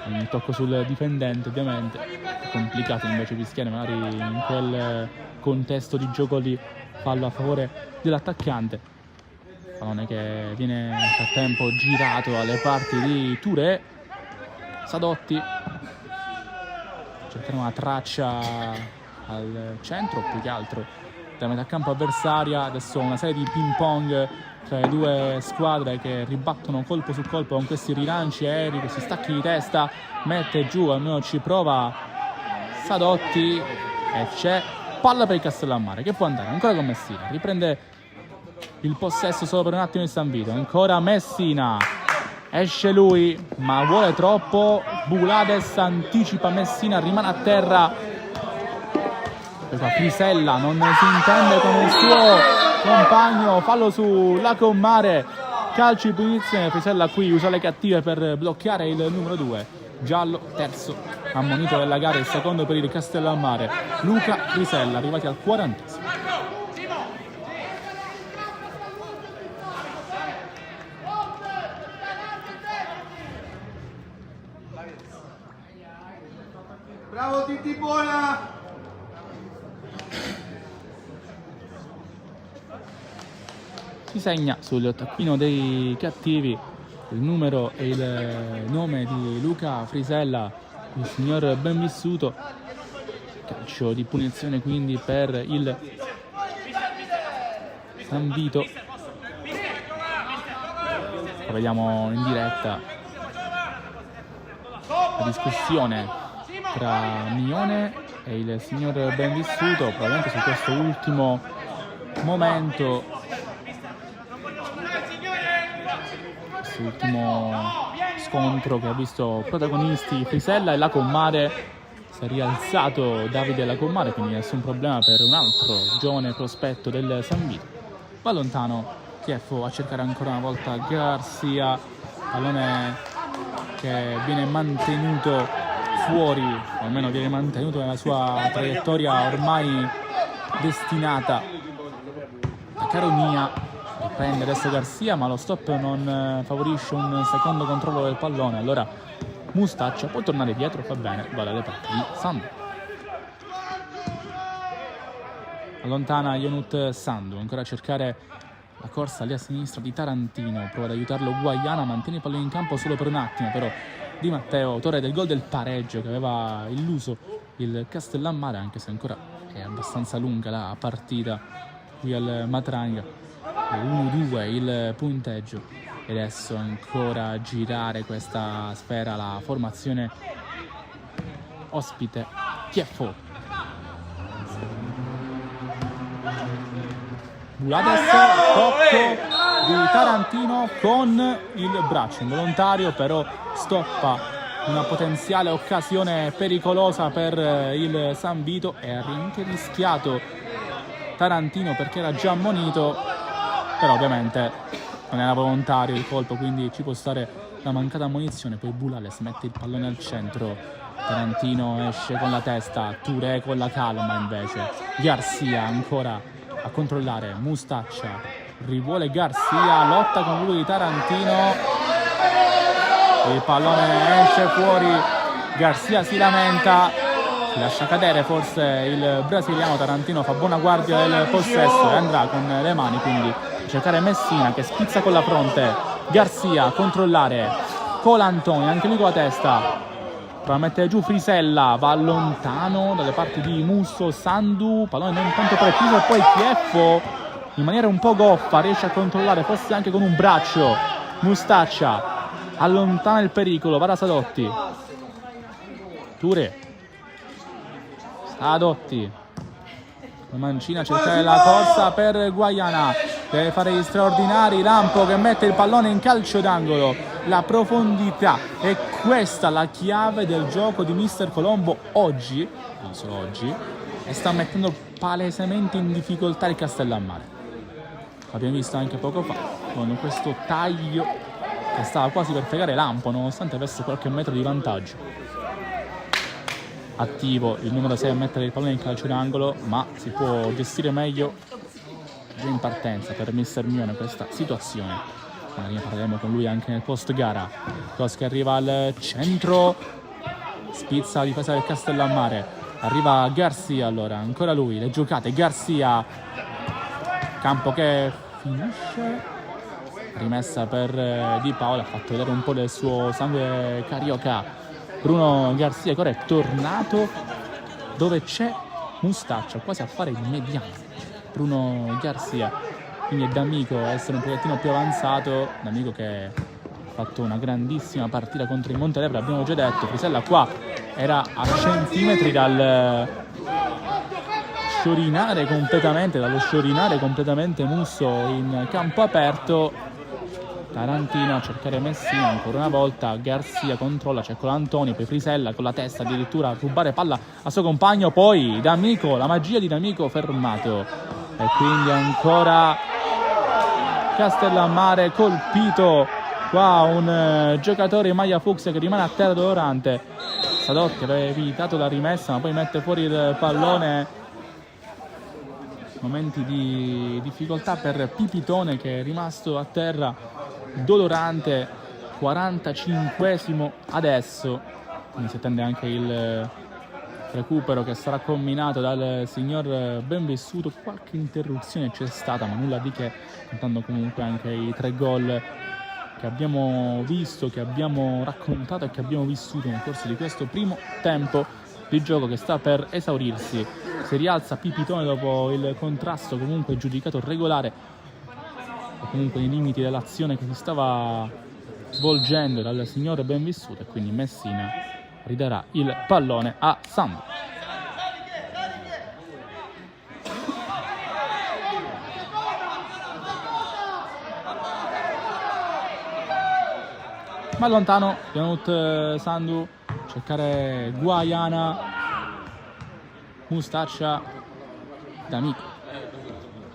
un tocco sul difendente ovviamente, è complicato invece fischiare magari in quel contesto di gioco lì, fallo a favore dell'attaccante, pallone che viene nel frattempo girato alle parti di Touré, Sadotti, cercare una traccia al centro più che altro da metà campo avversaria, adesso una serie di ping pong tra le due squadre che ribattono colpo su colpo con questi rilanci aerei, questi stacchi di testa, mette giù, almeno ci prova Sadotti e c'è palla per il Castellammare che può andare ancora con Messina, riprende il possesso solo per un attimo il San Vito, ancora Messina, esce lui ma vuole troppo, Bulades anticipa Messina, rimane a terra, Frisella non si intende con il suo compagno, fallo su Lacommare, calcio di punizione, Frisella qui usa le cattive per bloccare il numero 2, giallo, terzo ammonito della gara, il secondo per il Castellammare, Luca Frisella, arrivati al 40°. Bravo Titti Buona! Si segna sul taccuino dei cattivi il numero e il nome di Luca Frisella, il signor benvissuto, calcio di punizione quindi per il San Vito. Lo vediamo in diretta la discussione tra Mione e il signor benvissuto, probabilmente su questo ultimo momento, ultimo scontro che ha visto protagonisti Frisella e Lacommare. Si è rialzato Davide Lacommare, quindi nessun problema per un altro giovane prospetto del San Vito. Va lontano Chieffo a cercare ancora una volta Garcia, pallone che viene mantenuto fuori, o almeno viene mantenuto nella sua traiettoria ormai destinata da Caronia. Prende adesso Garcia, ma lo stop non favorisce un secondo controllo del pallone, allora Mustaccia può tornare dietro, va bene, va dalle parti di Sandu. Allontana Ionut Sandu, ancora a cercare la corsa lì a sinistra di Tarantino, prova ad aiutarlo Guaiana, mantiene il pallone in campo solo per un attimo, però Di Matteo, autore del gol del pareggio che aveva illuso il Castellammare, anche se ancora è abbastanza lunga la partita qui al Matranga. 1-2 il punteggio e adesso ancora a girare questa sfera la formazione ospite Chieffo. Bulades, tocco di Tarantino con il braccio involontario, però stoppa una potenziale occasione pericolosa per il San Vito e ha anche rischiato Tarantino perché era già ammonito, però ovviamente non era volontario il colpo, quindi ci può stare la mancata ammonizione. Poi Bulales mette il pallone al centro, Tarantino esce con la testa, Touré con la calma invece, Garcia ancora a controllare, Mustaccia rivuole Garcia, lotta con lui di Tarantino, il pallone esce fuori, Garcia si lamenta, si lascia cadere forse il brasiliano, Tarantino fa buona guardia del possesso e andrà con le mani quindi a cercare Messina che spizza con la fronte, Garcia a controllare Colantoni, anche lui con la testa, prova a mettere giù Frisella, va lontano dalle parti di Musso, Sandu, pallone non tanto preciso e poi Chieffo in maniera un po' goffa, riesce a controllare, forse anche con un braccio. Mustaccia allontana il pericolo, va da Sadotti. Touré. Sadotti. Mancina a cercare la corsa per Guaiana, deve fare gli straordinari. Lampo che mette il pallone in calcio d'angolo, la profondità è questa la chiave del gioco di Mister Colombo oggi, non solo oggi, e sta mettendo palesemente in difficoltà il Castellammare. L'abbiamo visto anche poco fa con questo taglio che stava quasi per fregare Lampo nonostante avesse qualche metro di vantaggio. Attivo il numero 6 a mettere il pallone in calcio d'angolo, ma si può gestire meglio già in partenza per Mister Mione questa situazione. Magari ne parleremo con lui anche nel post gara. Cos che arriva al centro, spizza la difesa del Castellammare, arriva Garcia, allora ancora lui, le giocate, Garcia, campo che finisce, rimessa per Di Paola, ha fatto vedere un po' del suo sangue carioca. Bruno Garcia che ora è tornato dove c'è Mustaccia, quasi a fare il mediano. Bruno Garcia, quindi è D'Amico a essere un pochettino più avanzato. D'Amico che ha fatto una grandissima partita contro il Montelepre, abbiamo già detto. Frisella qua era a centimetri dallo sciorinare completamente Musso in campo aperto. Tarantino a cercare Messina, ancora una volta Garcia controlla, c'è con Antoni, poi Frisella con la testa addirittura a rubare palla a suo compagno, poi D'Amico, la magia di D'Amico fermato, e quindi ancora Castellammare colpito, qua un giocatore in maglia fucsia che rimane a terra dolorante. Sadotti aveva evitato la rimessa ma poi mette fuori il pallone. Momenti di difficoltà per Pipitone che è rimasto a terra dolorante. 45esimo adesso, quindi si attende anche il recupero che sarà combinato dal signor Benvissuto. Qualche interruzione c'è stata ma nulla di che, contando comunque anche i 3 gol che abbiamo visto, che abbiamo raccontato e che abbiamo vissuto nel corso di questo primo tempo di gioco che sta per esaurirsi. Si rialza Pipitone dopo il contrasto comunque giudicato regolare o comunque nei limiti dell'azione che si stava svolgendo dal signor Benvissuto, e quindi Messina ridarà il pallone a Sando. Ma lontano Janut Sandu, cercare Guaiana, Mustaccia, D'Amico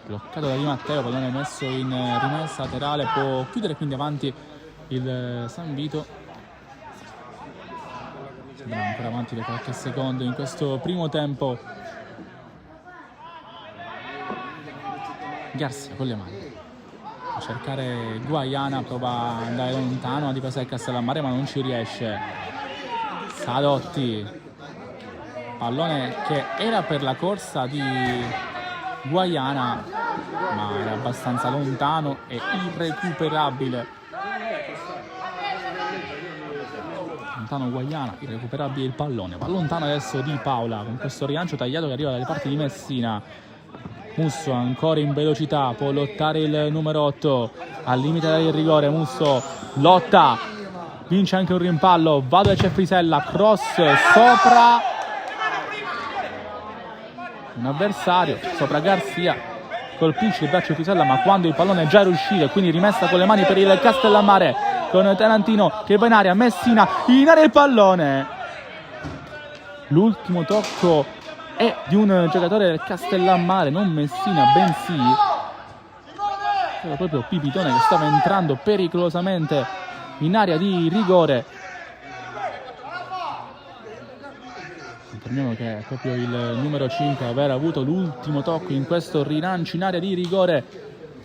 bloccato da Di Matteo, pallone messo in rimessa laterale, può chiudere quindi avanti il San Vito. Sembra ancora avanti per qualche secondo in questo primo tempo. Garcia con le mani a cercare Guaiana, prova ad andare lontano a difesa del Castellammare ma non ci riesce. Sadotti, pallone che era per la corsa di Guaiana ma era abbastanza lontano e irrecuperabile. Lontano Guaiana, irrecuperabile il pallone, va lontano adesso Di Paola con questo rilancio tagliato che arriva dalle parti di Messina. Musso ancora in velocità, può lottare il numero 8 al limite del rigore. Musso lotta, vince anche un rimpallo, va dove c'è Frisella, cross sopra un avversario, sopra Garcia, colpisce il braccio di Frisella ma quando il pallone è già riuscito e quindi rimessa con le mani per il Castellammare con Tarantino che va in aria, Messina in aria il pallone. L'ultimo tocco è di un giocatore del Castellammare, non Messina bensì era proprio Pipitone che stava entrando pericolosamente in area di rigore. Confermiamo che è proprio il numero 5 a aver avuto l'ultimo tocco in questo rilancio in area di rigore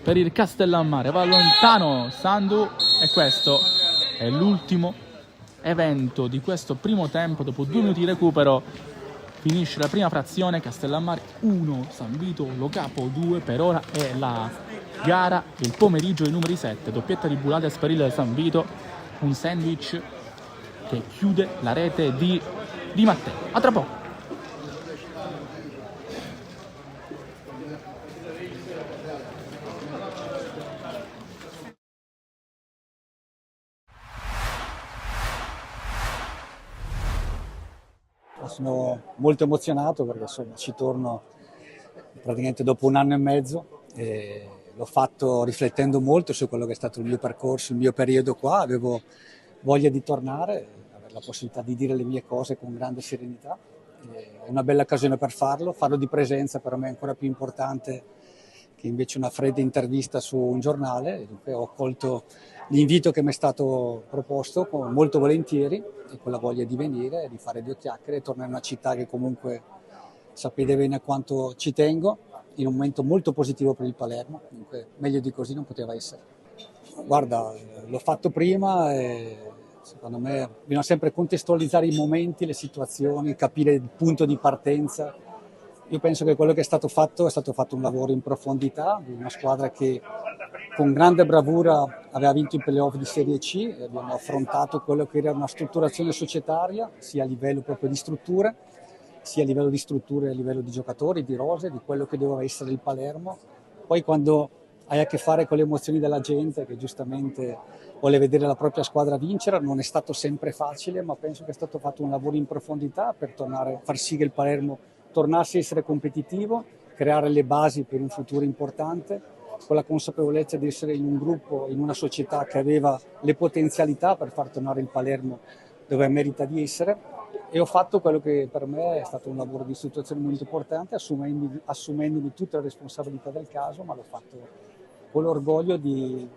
per il Castellammare. Va lontano Sandu e questo è l'ultimo evento di questo primo tempo. Dopo 2 minuti di recupero finisce la prima frazione, Castellammare 1, San Vito Lo Capo 2. Per ora è la gara del pomeriggio dei numeri 7, doppietta di Bulades per il San Vito, un sandwich che chiude la rete di Matteo. A tra poco. Sono molto emozionato perché insomma ci torno praticamente dopo 1 anno e mezzo e l'ho fatto riflettendo molto su quello che è stato il mio percorso, il mio periodo qua. Avevo voglia di tornare, avere la possibilità di dire le mie cose con grande serenità. È una bella occasione per farlo di presenza per me è ancora più importante che invece una fredda intervista su un giornale. E dunque ho accolto l'invito che mi è stato proposto molto volentieri e con la voglia di venire, di fare 2 chiacchiere e tornare in una città che comunque sapete bene quanto ci tengo, in un momento molto positivo per il Palermo, dunque meglio di così non poteva essere. Guarda, l'ho fatto prima e secondo me bisogna sempre contestualizzare i momenti, le situazioni, capire il punto di partenza. Io penso che quello che è stato fatto un lavoro in profondità di una squadra che con grande bravura aveva vinto i playoff di Serie C e abbiamo affrontato quello che era una strutturazione societaria, sia a livello proprio di strutture, sia a livello di strutture, a livello di giocatori, di rose, di quello che doveva essere il Palermo. Poi quando hai a che fare con le emozioni della gente che giustamente vuole vedere la propria squadra vincere, non è stato sempre facile, ma penso che è stato fatto un lavoro in profondità per far sì che il Palermo tornasse a essere competitivo, creare le basi per un futuro importante, con la consapevolezza di essere in un gruppo, in una società che aveva le potenzialità per far tornare il Palermo dove merita di essere. E ho fatto quello che per me è stato un lavoro di situazione molto importante, assumendomi tutte le responsabilità del caso, ma l'ho fatto con l'orgoglio di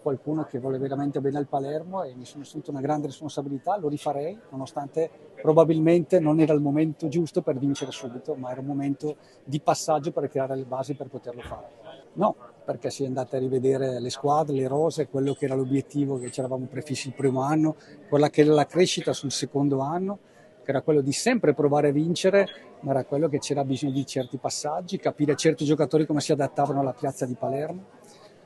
qualcuno che vuole veramente bene al Palermo e mi sono assunto una grande responsabilità, lo rifarei, nonostante probabilmente non era il momento giusto per vincere subito, ma era un momento di passaggio per creare le basi per poterlo fare. No, perché si è andate a rivedere le squadre, le rose, quello che era l'obiettivo che ci eravamo prefissi il primo anno, quella che era la crescita sul secondo anno, che era quello di sempre provare a vincere, ma era quello che c'era bisogno di certi passaggi, capire certi giocatori come si adattavano alla piazza di Palermo.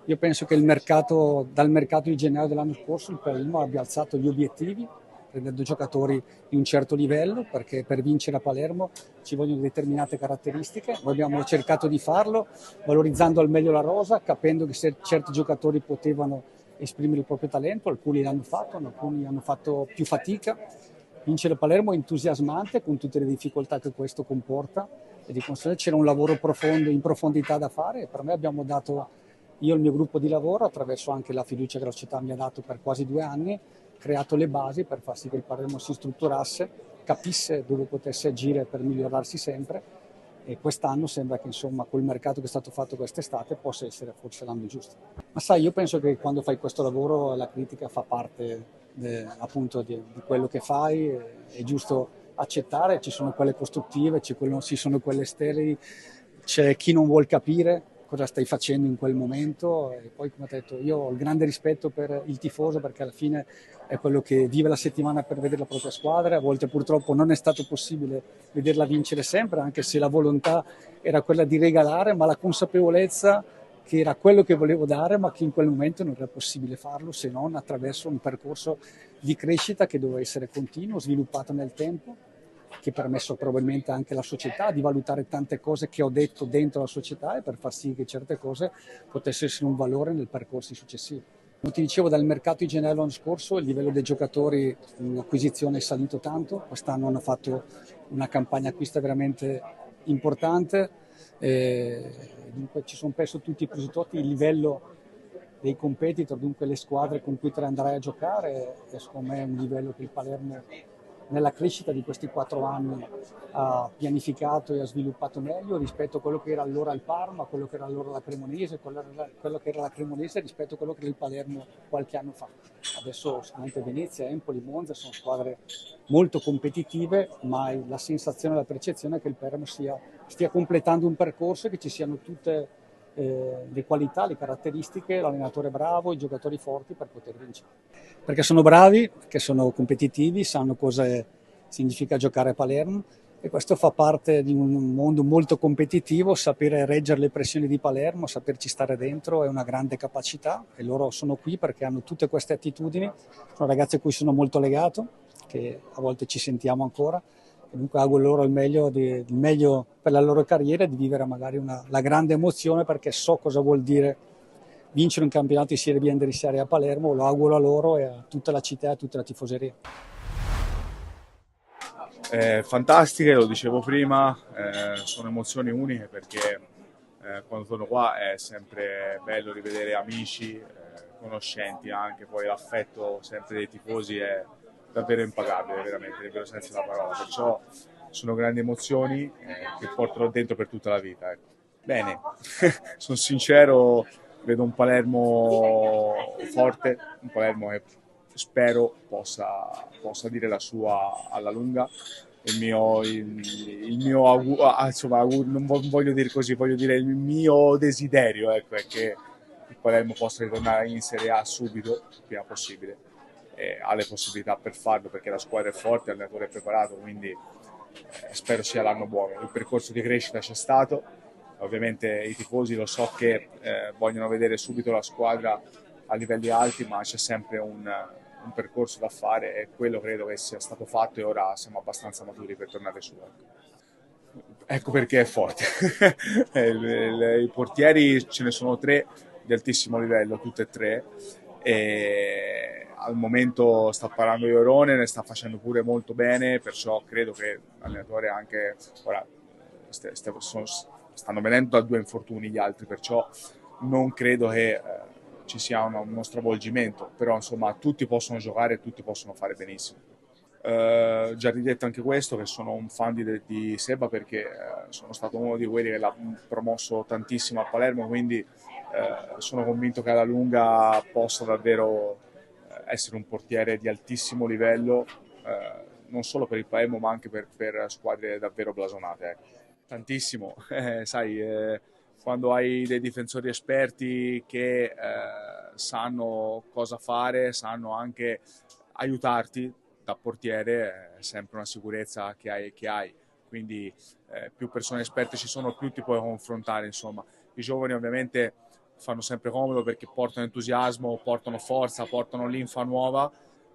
Io penso che dal mercato di gennaio dell'anno scorso il Palermo abbia alzato gli obiettivi, prendendo giocatori di un certo livello, perché per vincere a Palermo ci vogliono determinate caratteristiche. Noi abbiamo cercato di farlo, valorizzando al meglio la rosa, capendo che certi giocatori potevano esprimere il proprio talento, alcuni l'hanno fatto, alcuni hanno fatto più fatica. Vincere a Palermo è entusiasmante con tutte le difficoltà che questo comporta e di conseguenza c'era un lavoro profondo, in profondità da fare e per me abbiamo dato, io e il mio gruppo di lavoro, attraverso anche la fiducia che la società mi ha dato per quasi 2 anni, creato le basi per far sì che il Palermo si strutturasse, capisse dove potesse agire per migliorarsi sempre e quest'anno sembra che insomma col mercato che è stato fatto quest'estate possa essere forse l'anno giusto. Ma sai, io penso che quando fai questo lavoro la critica fa parte appunto di quello che fai, è giusto accettare, ci sono quelle costruttive, ci sono quelle sterili, c'è chi non vuol capire cosa stai facendo in quel momento e poi come ho detto io ho il grande rispetto per il tifoso perché alla fine è quello che vive la settimana per vedere la propria squadra, a volte purtroppo non è stato possibile vederla vincere sempre anche se la volontà era quella di regalare, ma la consapevolezza che era quello che volevo dare ma che in quel momento non era possibile farlo se non attraverso un percorso di crescita che doveva essere continuo, sviluppato nel tempo, che ha permesso probabilmente anche alla società di valutare tante cose che ho detto dentro la società e per far sì che certe cose potessero essere un valore nel percorso successivo. Come ti dicevo, dal mercato di gennaio l'anno scorso il livello dei giocatori in acquisizione è salito tanto, quest'anno hanno fatto una campagna acquista veramente importante, dunque ci sono perso tutti i presupposti, il livello dei competitor, dunque le squadre con cui te andrai a giocare, è secondo me un livello che il Palermo nella crescita di questi 4 anni ha pianificato e ha sviluppato meglio rispetto a quello che era allora il Parma, quello che era allora la Cremonese, quello che era la Cremonese rispetto a quello che era il Palermo qualche anno fa. Adesso sicuramente Venezia, Empoli, Monza sono squadre molto competitive, ma la sensazione e la percezione è che il Palermo stia completando un percorso e che ci siano tutte le qualità, le caratteristiche, l'allenatore bravo, i giocatori forti per poter vincere. Perché sono bravi, perché sono competitivi, sanno cosa significa giocare a Palermo e questo fa parte di un mondo molto competitivo, sapere reggere le pressioni di Palermo, saperci stare dentro è una grande capacità e loro sono qui perché hanno tutte queste attitudini, sono ragazzi a cui sono molto legato, che a volte ci sentiamo ancora. Comunque auguro loro il meglio per la loro carriera e di vivere magari la grande emozione perché so cosa vuol dire vincere un campionato di Serie B e andare in Serie A Palermo, lo auguro a loro e a tutta la città e a tutta la tifoseria. Fantastiche, lo dicevo prima, sono emozioni uniche perché quando torno qua è sempre bello rivedere amici, conoscenti anche, poi l'affetto sempre dei tifosi è davvero impagabile, veramente, nel vero senso della parola, perciò sono grandi emozioni che porterò dentro per tutta la vita. Ecco. Bene, sono sincero, vedo un Palermo forte, un Palermo che spero possa dire la sua alla lunga. Insomma, non voglio dire così, voglio dire il mio desiderio, ecco, è che il Palermo possa ritornare in Serie A subito, il prima possibile. Ha le possibilità per farlo perché la squadra è forte, l'allenatore è preparato, quindi spero sia l'anno buono. Il percorso di crescita c'è stato, ovviamente i tifosi lo so che vogliono vedere subito la squadra a livelli alti, ma c'è sempre un percorso da fare e quello credo che sia stato fatto e ora siamo abbastanza maturi per tornare su. Ecco perché è forte. I portieri ce ne sono tre di altissimo livello, tutte e tre. E al momento sta parlando Iorone, ne sta facendo pure molto bene, perciò credo che l'allenatore anche ora stanno venendo da due infortuni gli altri, perciò non credo che ci sia uno stravolgimento, però insomma tutti possono giocare e tutti possono fare benissimo. Già ridetto anche questo, che sono un fan di Seba perché sono stato uno di quelli che l'ha promosso tantissimo a Palermo, quindi sono convinto che alla lunga possa davvero essere un portiere di altissimo livello, non solo per il Palermo ma anche per squadre davvero blasonate. Ecco. Tantissimo, sai, quando hai dei difensori esperti che sanno cosa fare, sanno anche aiutarti da portiere, è sempre una sicurezza che hai. Quindi più persone esperte ci sono, più ti puoi confrontare, insomma. I giovani ovviamente fanno sempre comodo perché portano entusiasmo, portano forza, portano linfa nuova,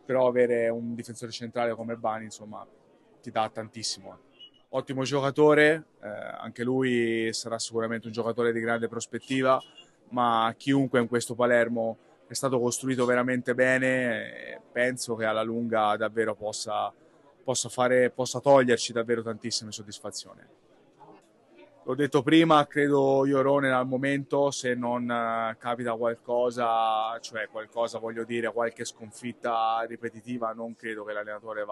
però avere un difensore centrale come Bani, insomma, ti dà tantissimo. Ottimo giocatore, anche lui sarà sicuramente un giocatore di grande prospettiva, ma chiunque in questo Palermo è stato costruito veramente bene e penso che alla lunga davvero possa toglierci davvero tantissime soddisfazioni. L'ho detto prima, credo Iorone al momento, se non capita qualcosa, cioè qualcosa voglio dire, qualche sconfitta ripetitiva, non credo che l'allenatore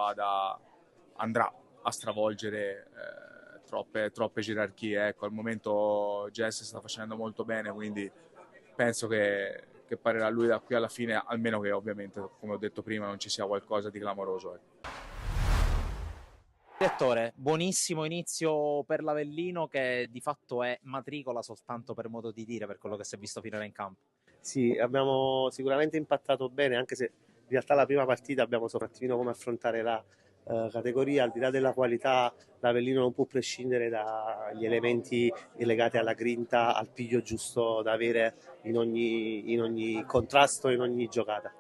andrà a stravolgere troppe gerarchie. Ecco, al momento Jess sta facendo molto bene, quindi penso che parlerà lui da qui alla fine, almeno che ovviamente, come ho detto prima, non ci sia qualcosa di clamoroso. Ecco. Direttore, buonissimo inizio per l'Avellino che di fatto è matricola soltanto per modo di dire per quello che si è visto finora in campo. Sì, abbiamo sicuramente impattato bene, anche se in realtà la prima partita abbiamo saputo un attimino come affrontare la categoria. Al di là della qualità, l'Avellino non può prescindere dagli elementi legati alla grinta, al piglio giusto da avere in ogni contrasto, in ogni giocata.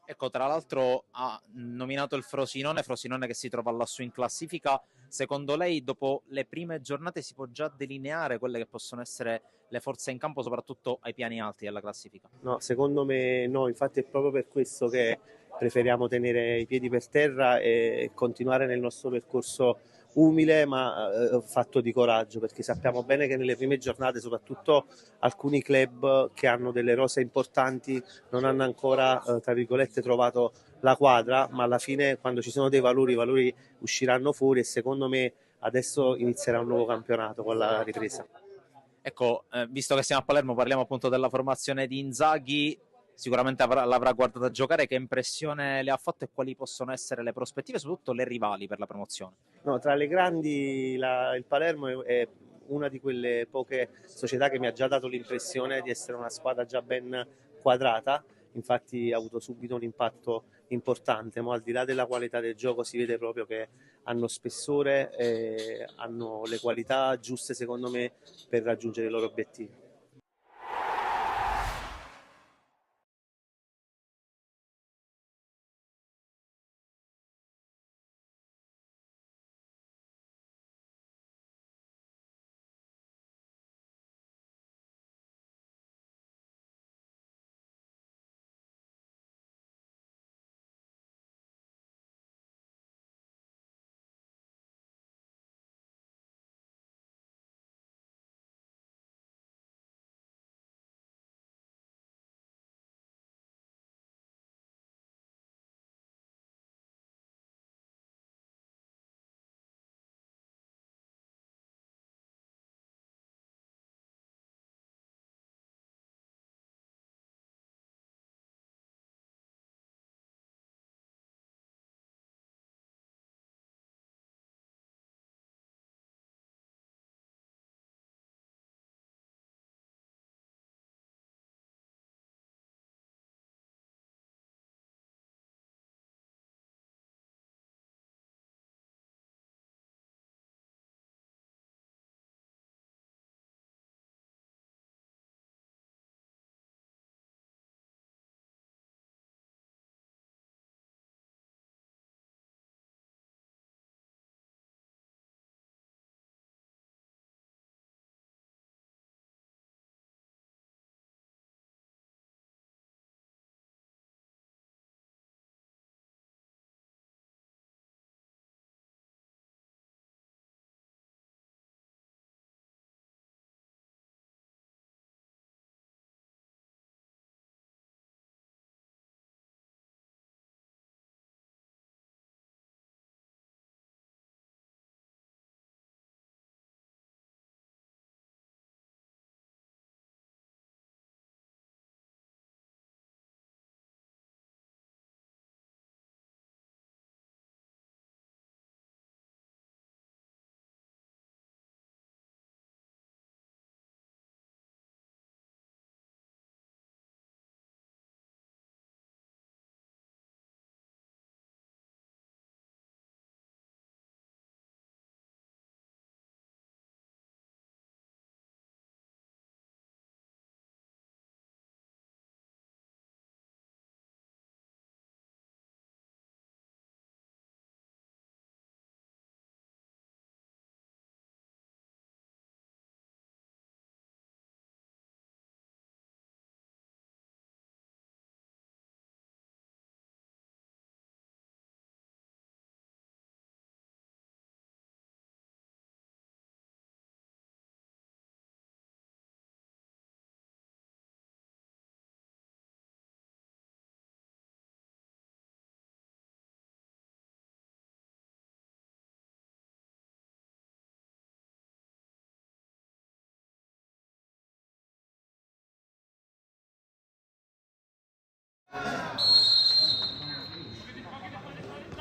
Ecco, tra l'altro ha nominato il Frosinone che si trova lassù in classifica. Secondo lei, dopo le prime giornate, si può già delineare quelle che possono essere le forze in campo, soprattutto ai piani alti della classifica? No, secondo me no, infatti è proprio per questo che preferiamo tenere i piedi per terra e continuare nel nostro percorso umile ma fatto di coraggio, perché sappiamo bene che nelle prime giornate soprattutto alcuni club che hanno delle rose importanti non hanno ancora tra virgolette trovato la quadra, ma alla fine quando ci sono dei valori, i valori usciranno fuori e secondo me adesso inizierà un nuovo campionato con la ripresa. Ecco, visto che siamo a Palermo, parliamo appunto della formazione di Inzaghi. Sicuramente l'avrà guardata giocare. Che impressione le ha fatto e quali possono essere le prospettive, soprattutto le rivali per la promozione? No, tra le grandi il Palermo è una di quelle poche società che mi ha già dato l'impressione di essere una squadra già ben quadrata, infatti ha avuto subito un impatto importante, ma al di là della qualità del gioco si vede proprio che hanno spessore e hanno le qualità giuste secondo me per raggiungere i loro obiettivi.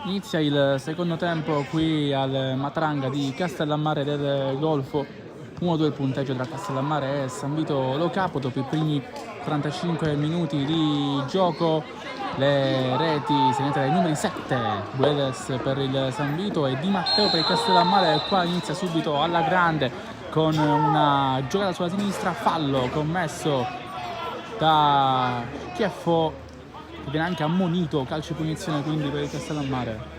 Inizia il secondo tempo qui al Matranga di Castellammare del Golfo. 1-2 il punteggio tra Castellammare e San Vito Lo Capo. Dopo i primi 45 minuti di gioco le reti segnate dai numeri 7, Guedes per il San Vito e Di Matteo per il Castellammare. Qua inizia subito alla grande con una giocata sulla sinistra, fallo commesso da Chieffo, che viene anche ammonito, calcio di punizione quindi per il Castellammare.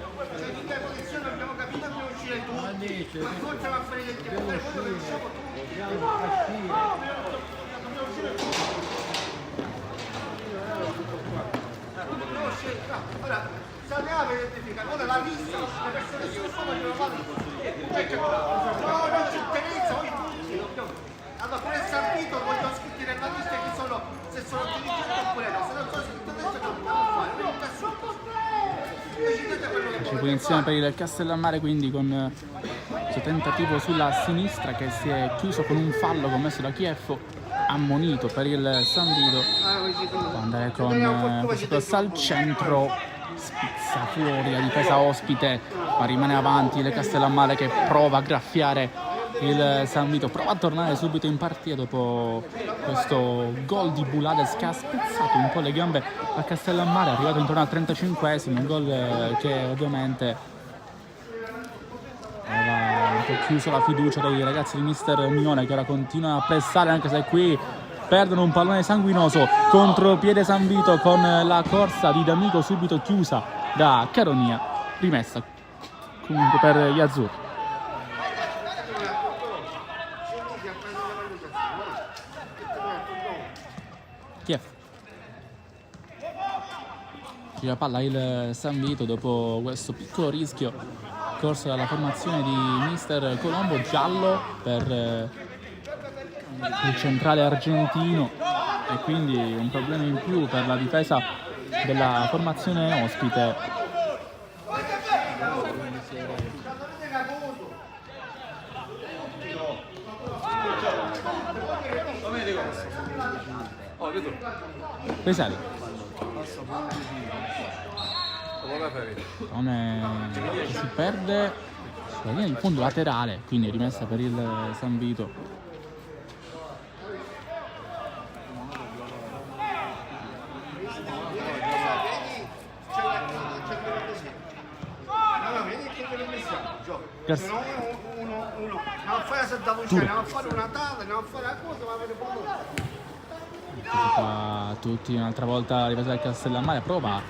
Ora, se andiamo a identificare, ora la lista, le persone che sono di normale, no, non ci interessa, voi tutti. Allora, per il San Vito voglio scritti nella lista chi sono, se sono dirigenti oppure no, se non sono scritto adesso non dobbiamo fare, non C'è punizione per il Castellammare quindi con questo tentativo sulla sinistra che si è chiuso con un fallo commesso da Chieffo, ammonito per il San Vito. Può andare con questo cross al centro, spizza fuori la difesa ospite, ma rimane avanti il Castellammare che prova a graffiare il San Vito, prova a tornare subito in partita dopo questo gol di Bulades che ha spezzato un po' le gambe a Castellammare, è arrivato intorno al 35esimo, un gol che ovviamente aveva un po' chiuso la fiducia dei ragazzi di mister Mione, che ora continua a pressare, anche se qui perdono un pallone sanguinoso. Contropiede San Vito con la corsa di D'Amico subito chiusa da Caronia, rimessa comunque per gli azzurri. Kiev. Gira palla il San Vito dopo questo piccolo rischio corso dalla formazione di mister Colombo, giallo per il centrale argentino e quindi un problema in più per la difesa della formazione ospite. Pesari. Si perde sulla linea di fondo laterale, quindi rimessa per il San Vito. Tutti un'altra volta la difesa del Castellammare, prova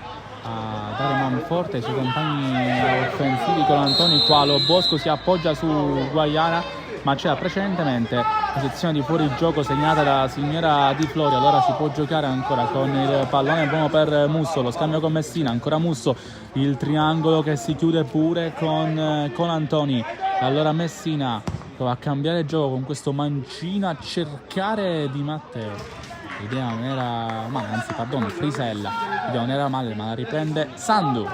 a dare man forte ai suoi compagni offensivi con Antoni. Qua Lo Bosco si appoggia su Guaiana, ma c'era precedentemente posizione di fuorigioco segnata da signora Di Florio. Allora si può giocare ancora con il pallone buono per Musso, lo scambio con Messina, ancora Musso, il triangolo che si chiude pure con Antoni. Allora Messina prova a cambiare gioco con questo mancino, a cercare Di Matteo. L'idea non era male, anzi perdono, Frisella, l'idea non era male, ma la riprende Sandu.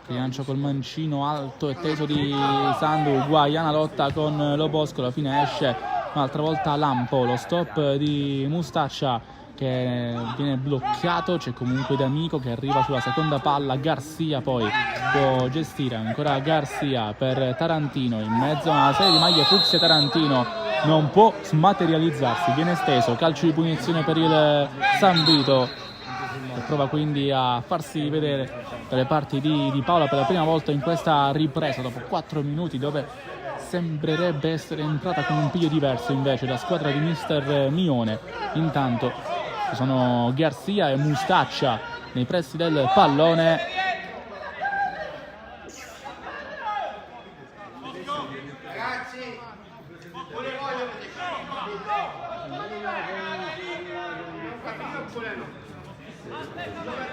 Rilancio col mancino alto e teso di Sandu, Guaiana lotta con Lo Bosco, alla fine esce un'altra volta Lampo, lo stop di Mustaccia che viene bloccato, c'è comunque D'Amico che arriva sulla seconda palla, Garcia poi può gestire, ancora Garcia per Tarantino, in mezzo a una serie di maglie fucsia. Tarantino non può smaterializzarsi, viene steso, calcio di punizione per il San Vito, che prova quindi a farsi vedere dalle parti di Paola per la prima volta in questa ripresa dopo 4 minuti, dove sembrerebbe essere entrata con un piglio diverso invece la squadra di mister Mione. Intanto ci sono Garcia e Mustaccia nei pressi del pallone.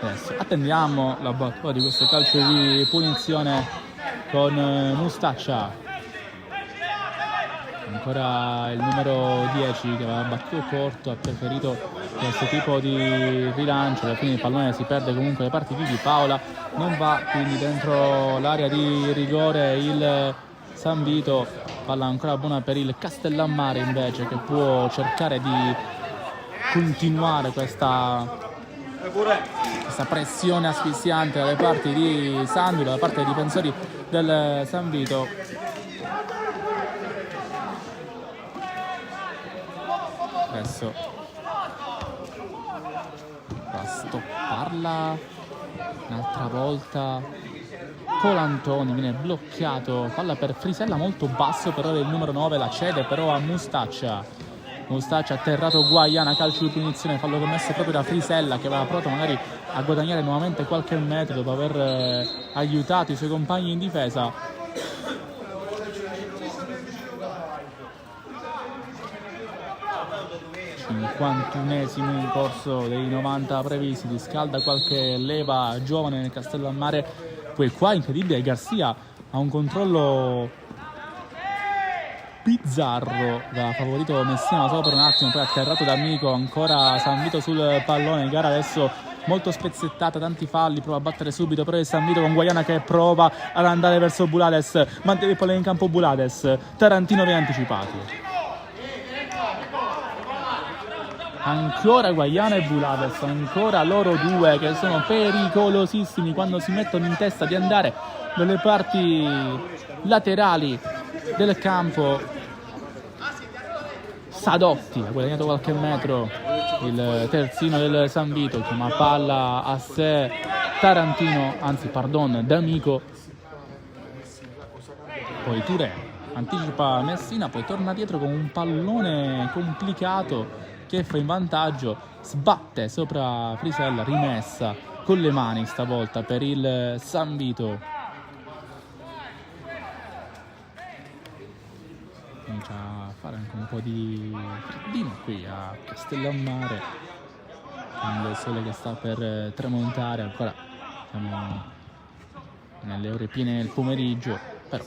Adesso attendiamo la battuta di questo calcio di punizione con Mustaccia. Ancora il numero 10 che aveva battuto corto, ha preferito questo tipo di rilancio. Alla fine il pallone si perde comunque le parti di Paola, non va quindi dentro l'area di rigore il San Vito. Palla ancora buona per il Castellammare invece, che può cercare di continuare questa questa pressione asfissiante dalle parti di Sandro, da parte dei difensori del San Vito. Adesso va a stopparla un'altra volta Colantoni, viene bloccato, palla per Frisella molto basso, però il numero 9 la cede però a Mustaccia. Mustaccia atterrato Guaiana, calcio di punizione, fallo commesso proprio da Frisella, che aveva provato magari a guadagnare nuovamente qualche metro dopo aver aiutato i suoi compagni in difesa. 51esimo in corso dei 90 previsti, si scalda qualche leva giovane nel Castellammare, poi qua incredibile Garcia ha un controllo bizzarro, va favorito Messina solo per un attimo, poi atterrato da Amico, ancora San Vito sul pallone, gara adesso molto spezzettata, tanti falli, prova a battere subito però il San Vito con Guaiana che prova ad andare verso Bulades, mantiene il pallone in campo Bulades, Tarantino viene anticipato. Ancora Guaiana e Bulades, ancora loro due che sono pericolosissimi quando si mettono in testa di andare dalle parti laterali del campo. Sadotti ha guadagnato qualche metro, il terzino del San Vito, chiama palla a sé D'Amico, poi Touré anticipa Messina, poi torna dietro con un pallone complicato che fa in vantaggio, sbatte sopra Frisella, rimessa con le mani stavolta per il San Vito. Comincia a fare anche un po' di freddino qui a Castellammare, con il sole che sta per tramontare, ancora siamo nelle ore piene del pomeriggio, però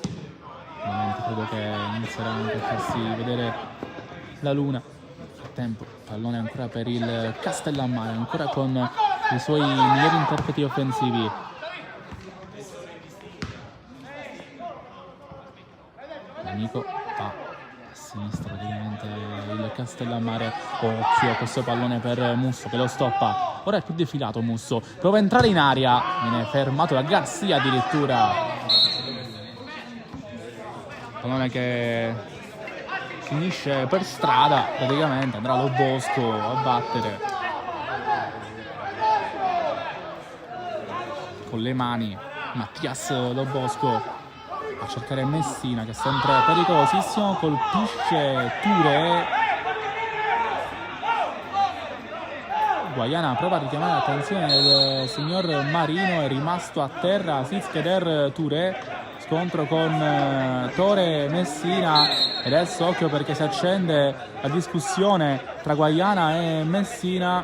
ovviamente credo che inizierà anche a farsi vedere la luna. Tempo, pallone ancora per il Castellammare, ancora con i suoi migliori interpreti offensivi. Amico va a sinistra praticamente il Castellammare, occhio a questo pallone per Musso che lo stoppa, ora è più defilato Musso, prova a entrare in aria, viene fermato da Garcia addirittura, pallone che finisce per strada, praticamente andrà Lo Bosco a battere con le mani. Mattias Lo Bosco a cercare Messina che è sempre pericolosissimo, colpisce Touré. Guaiana prova a richiamare l'attenzione del signor Marino, è rimasto a terra Sizkeder Touré, scontro con Tore Messina. E adesso occhio perché si accende la discussione tra Guaiana e Messina.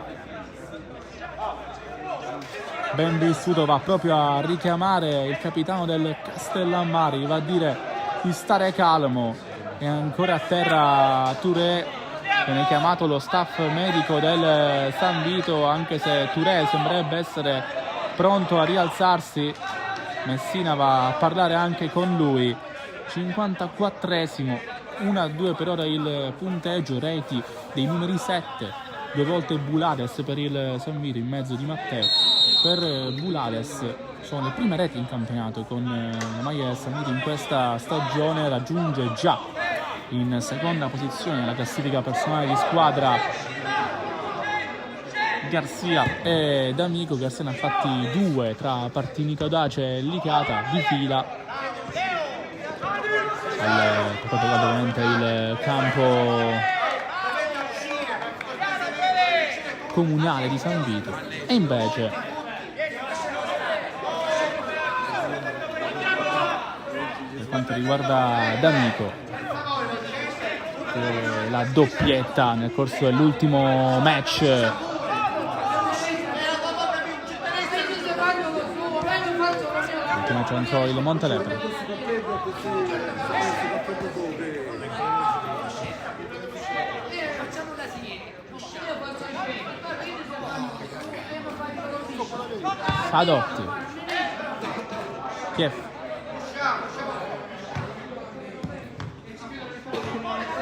Ben vissuto va proprio a richiamare il capitano del Castellammare, va a dire di stare calmo. E ancora a terra Touré, viene chiamato lo staff medico del San Vito, anche se Touré sembrerebbe essere pronto a rialzarsi. Messina va a parlare anche con lui. 54esimo, 1-2 per ora il punteggio, reti dei numeri 7, 2 volte Bulades per il San Vito in mezzo di Matteo. Per Bulades sono le prime reti in campionato con la maglia del San Vito in questa stagione, raggiunge già in seconda posizione nella classifica personale di squadra Garcia e D'Amico. Garcia ne ha fatti 2 tra Partini Caudace e Licata di fila. Ovviamente il campo comunale di San Vito, e invece per quanto riguarda D'Amico, la doppietta nel corso dell'ultimo match contro il Montelepre. Sadotti, Kiev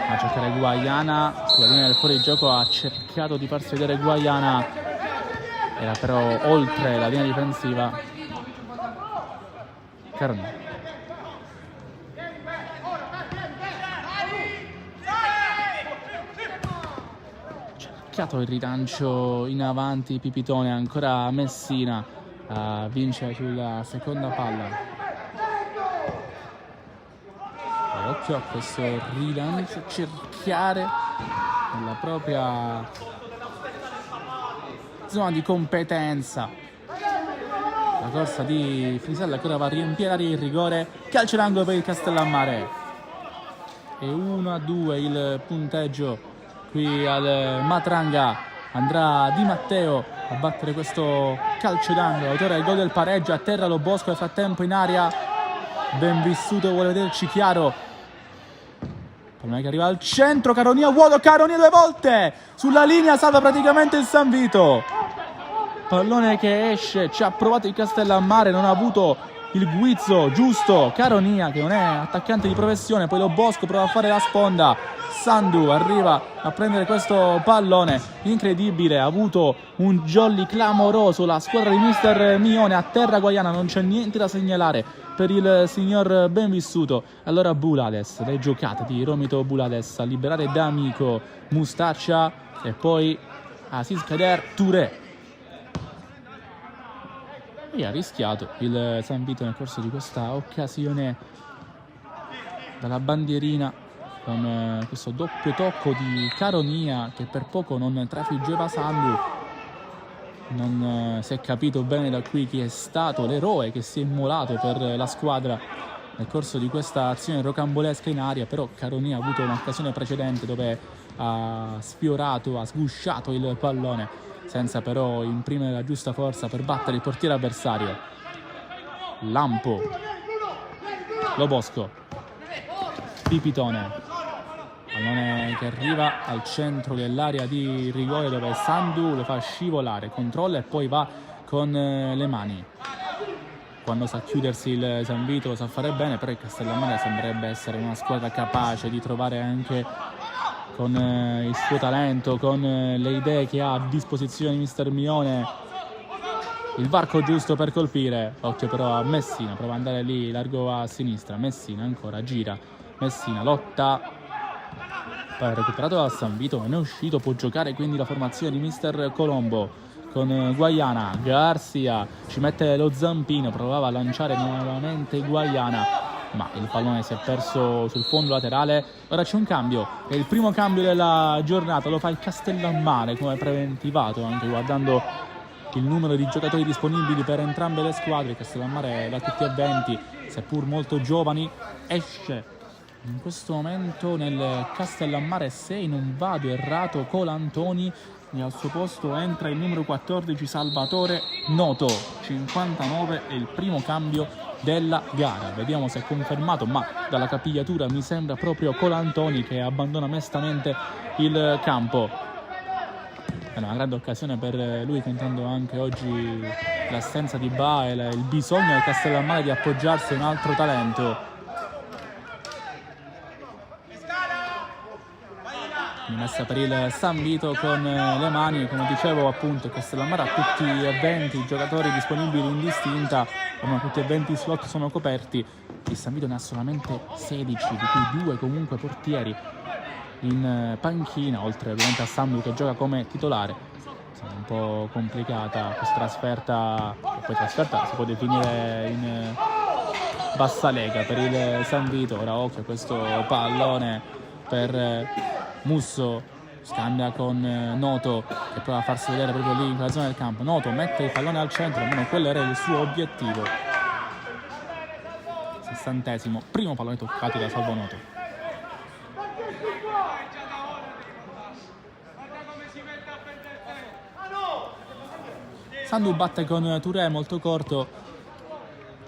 a cercare Guaiana sulla linea del fuorigioco, ha cercato di farsi vedere Guaiana, era però oltre la linea difensiva Caronia. Cercato il rilancio in avanti Pipitone, ancora Messina vince sulla seconda palla. E occhio a questo rilancio, cercare nella propria zona di competenza la corsa di Frisella, che ora va a riempire il rigore. Calcio d'angolo per il Castellammare e 1-2 il punteggio qui al Matranga. Andrà Di Matteo a battere questo calcio d'angolo, autore del gol del pareggio. A terra Lo Bosco, nel frattempo in aria Benvissuto vuole vederci chiaro, pallone che arriva al centro, Caronia vuoto, Caronia 2 volte sulla linea, salva praticamente il San Vito. Pallone che esce, ci ha provato il Castellammare, non ha avuto il guizzo giusto. Caronia, che non è attaccante di professione, poi Lo Bosco prova a fare la sponda. Sandu arriva a prendere questo pallone incredibile, ha avuto un jolly clamoroso la squadra di mister Mione. A terra Guaiana, non c'è niente da segnalare per il signor Benvissuto. Allora Bulades, le giocate di Romito Bulades a liberare D'Amico, Mustaccia e poi Aziz Kader Touré. E ha rischiato il San Vito nel corso di questa occasione dalla bandierina con questo doppio tocco di Caronia che per poco non trafiggeva Sandu. Non si è capito bene da qui chi è stato l'eroe che si è immolato per la squadra nel corso di questa azione rocambolesca in aria, però Caronia ha avuto un'occasione precedente dove ha sfiorato, ha sgusciato il pallone senza però imprimere la giusta forza per battere il portiere avversario. Lampo, Lo Bosco, Pipitone, pallone che arriva al centro dell'area di rigore dove Sandu lo fa scivolare, controlla e poi va con le mani. Quando sa chiudersi il San Vito lo sa fare bene, però il Castellammare sembrerebbe essere una squadra capace di trovare anche con il suo talento, con le idee che ha a disposizione mister Mione, il varco giusto per colpire. Occhio però a Messina, prova ad andare lì largo a sinistra. Messina ancora gira, Messina lotta, poi recuperato da San Vito, non è uscito, può giocare quindi la formazione di mister Colombo con Guaiana. Garcia ci mette lo zampino, provava a lanciare nuovamente Guaiana ma il pallone si è perso sul fondo laterale. Ora c'è un cambio, è il primo cambio della giornata, lo fa il Castellammare come preventivato anche guardando il numero di giocatori disponibili per entrambe le squadre. Il Castellammare da tutti e 20, seppur molto giovani, esce in questo momento nel Castellammare 6, non vado errato, Colantoni, e al suo posto entra il numero 14 Salvatore Noto. 59 è il primo cambio della gara, vediamo se è confermato, ma dalla capigliatura mi sembra proprio Colantoni che abbandona mestamente il campo. È una grande occasione per lui, contando anche oggi l'assenza di Bael, il bisogno del Castellammare di appoggiarsi a un altro talento. Messa per il San Vito con le mani, come dicevo appunto il Castellammare ha tutti e 20 i giocatori disponibili in distinta, come tutti e 20 i slot sono coperti. Il San Vito ne ha solamente 16, di cui 2 comunque portieri in panchina, oltre ovviamente a Sandu che gioca come titolare. È un po' complicata questa trasferta, poi trasferta si può definire in bassa lega per il San Vito. Ora occhio a questo pallone per Musso, scambia con Noto che prova a farsi vedere proprio lì in quella zona del campo. Noto mette il pallone al centro, almeno quello era il suo obiettivo. 60esimo, primo pallone toccato da Salvo Noto. Sandu batte con Touré molto corto.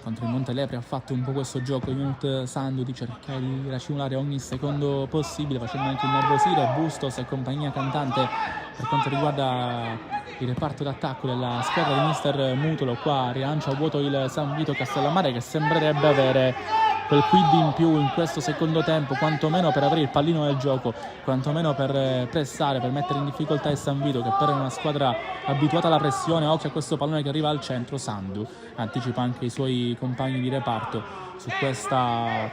Contro il Montelepre ha fatto un po' questo gioco Unit Sandu di cercare di racimolare ogni secondo possibile, facendo anche innervosire Bustos e compagnia cantante per quanto riguarda il reparto d'attacco della squadra di mister Mutolo. Qua rilancia a vuoto il San Vito. Castellammare che sembrerebbe avere quel quid in più in questo secondo tempo, quantomeno per avere il pallino del gioco, quantomeno per pressare, per mettere in difficoltà il San Vito, che per una squadra abituata alla pressione. Occhio a questo pallone che arriva al centro, Sandu anticipa anche i suoi compagni di reparto su questa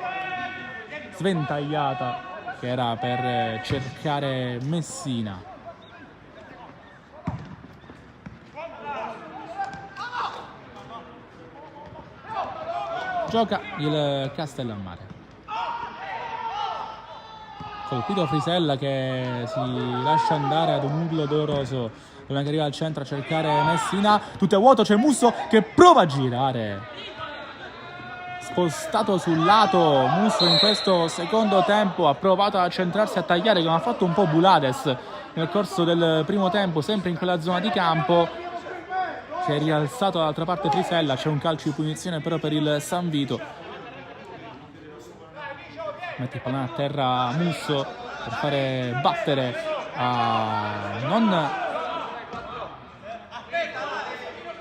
sventagliata che era per cercare Messina. Gioca il Castellammare. Colpito Frisella che si lascia andare ad un urlo doloroso. Una che arriva al centro a cercare Messina. Tutto è vuoto, c'è Musso che prova a girare. Spostato sul lato, Musso in questo secondo tempo ha provato a centrarsi, a tagliare, come ha fatto un po' Bulades nel corso del primo tempo, sempre in quella zona di campo. Si è rialzato dall'altra parte Frisella, c'è un calcio di punizione però per il San Vito. Mette il pallone a terra Musso per fare battere a non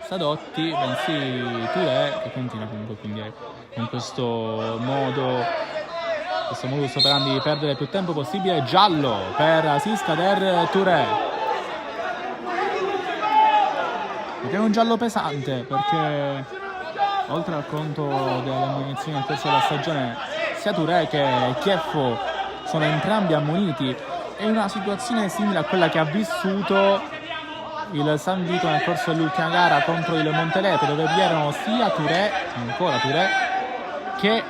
Sadotti, bensì Touré, che continua comunque quindi con questo modus operandi di perdere più tempo possibile. Giallo per Aziz Kader Touré. Ed è un giallo pesante perché oltre al conto delle ammonizioni nel corso della stagione, sia Touré che Chieffo sono entrambi ammoniti. È una situazione simile a quella che ha vissuto il San Vito nel corso dell'ultima gara contro il Montelepre, dove vi erano sia Touré, ancora Touré, che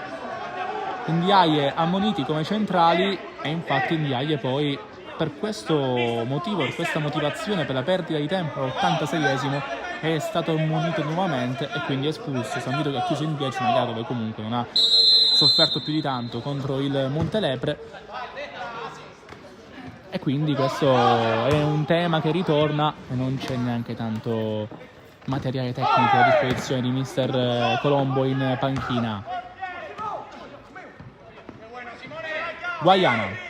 Ndiaye ammoniti come centrali, e infatti Ndiaye poi per questo motivo, per questa motivazione, per la perdita di tempo all'86esimo è stato ammonito nuovamente e quindi espulso. San Vito che ha chiuso in 10 una gara dove comunque non ha sofferto più di tanto contro il Montelepre, e quindi questo è un tema che ritorna e non c'è neanche tanto materiale tecnico a disposizione di mister Colombo in panchina. Guaiana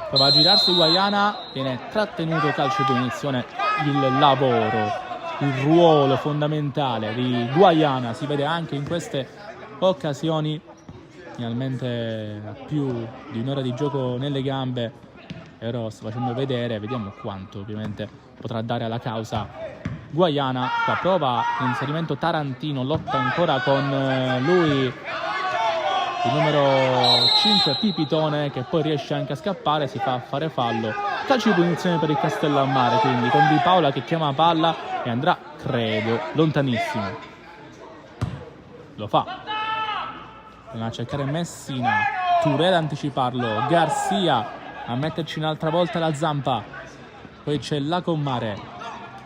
prova a girarsi, Guaiana viene trattenuto, calcio di punizione. Il lavoro, il ruolo fondamentale di Guaiana si vede anche in queste occasioni. Finalmente più di un'ora di gioco nelle gambe, però sto facendo vedere, vediamo quanto ovviamente potrà dare alla causa Guaiana. Qua prova l'inserimento Tarantino, lotta ancora con lui il numero 5 Pipitone, che poi riesce anche a scappare, si fa fare fallo. Calcio di punizione per il Castellammare, quindi con Di Paola che chiama palla e andrà, credo, lontanissimo. Lo fa. Andiamo a cercare Messina, Touré ad anticiparlo, Garcia a metterci un'altra volta la zampa. Poi c'è Lacommare,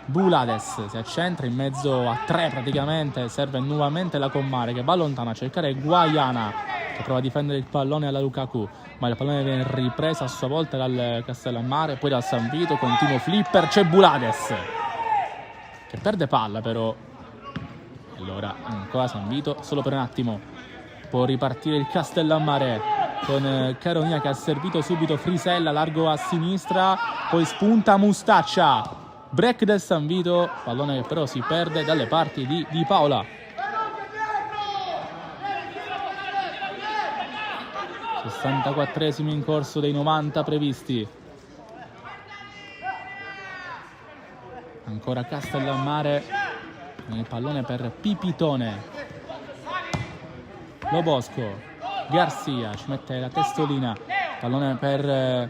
Bulades si accentra in mezzo a tre praticamente, serve nuovamente Lacommare che va lontano a cercare Guaiana che prova a difendere il pallone alla Lukaku, ma il pallone viene ripreso a sua volta dal Castellammare, poi dal San Vito, continuo flipper, c'è Bulades che perde palla però. Allora ancora San Vito, solo per un attimo può ripartire il Castellammare con Caronia che ha servito subito Frisella, largo a sinistra, poi spunta Mustaccia, break del San Vito, pallone che però si perde dalle parti di Di Paola. 64esimo in corso dei 90 previsti. Ancora Castellammare con il pallone per Pipitone. Lobosco, Garcia ci mette la testolina, pallone per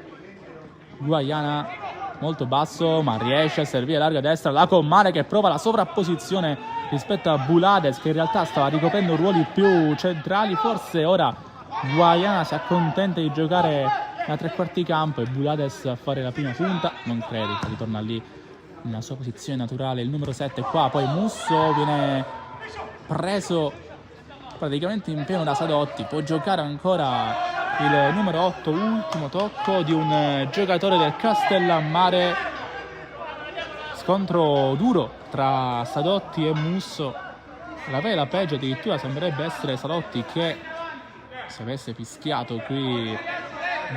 Guaiana molto basso ma riesce a servire larga destra. Lacommare che prova la sovrapposizione rispetto a Bulades che in realtà stava ricoprendo ruoli più centrali. Forse ora Guaiana si accontenta di giocare a tre quarti campo e Bulades a fare la prima punta, non credo, ritorna lì nella sua posizione naturale il numero 7 qua. Poi Musso viene preso praticamente in pieno da Sadotti, può giocare ancora il numero 8, ultimo tocco di un giocatore del Castellammare. Scontro duro tra Sadotti e Musso, la vera peggio addirittura sembrerebbe essere Sadotti che, se avesse fischiato qui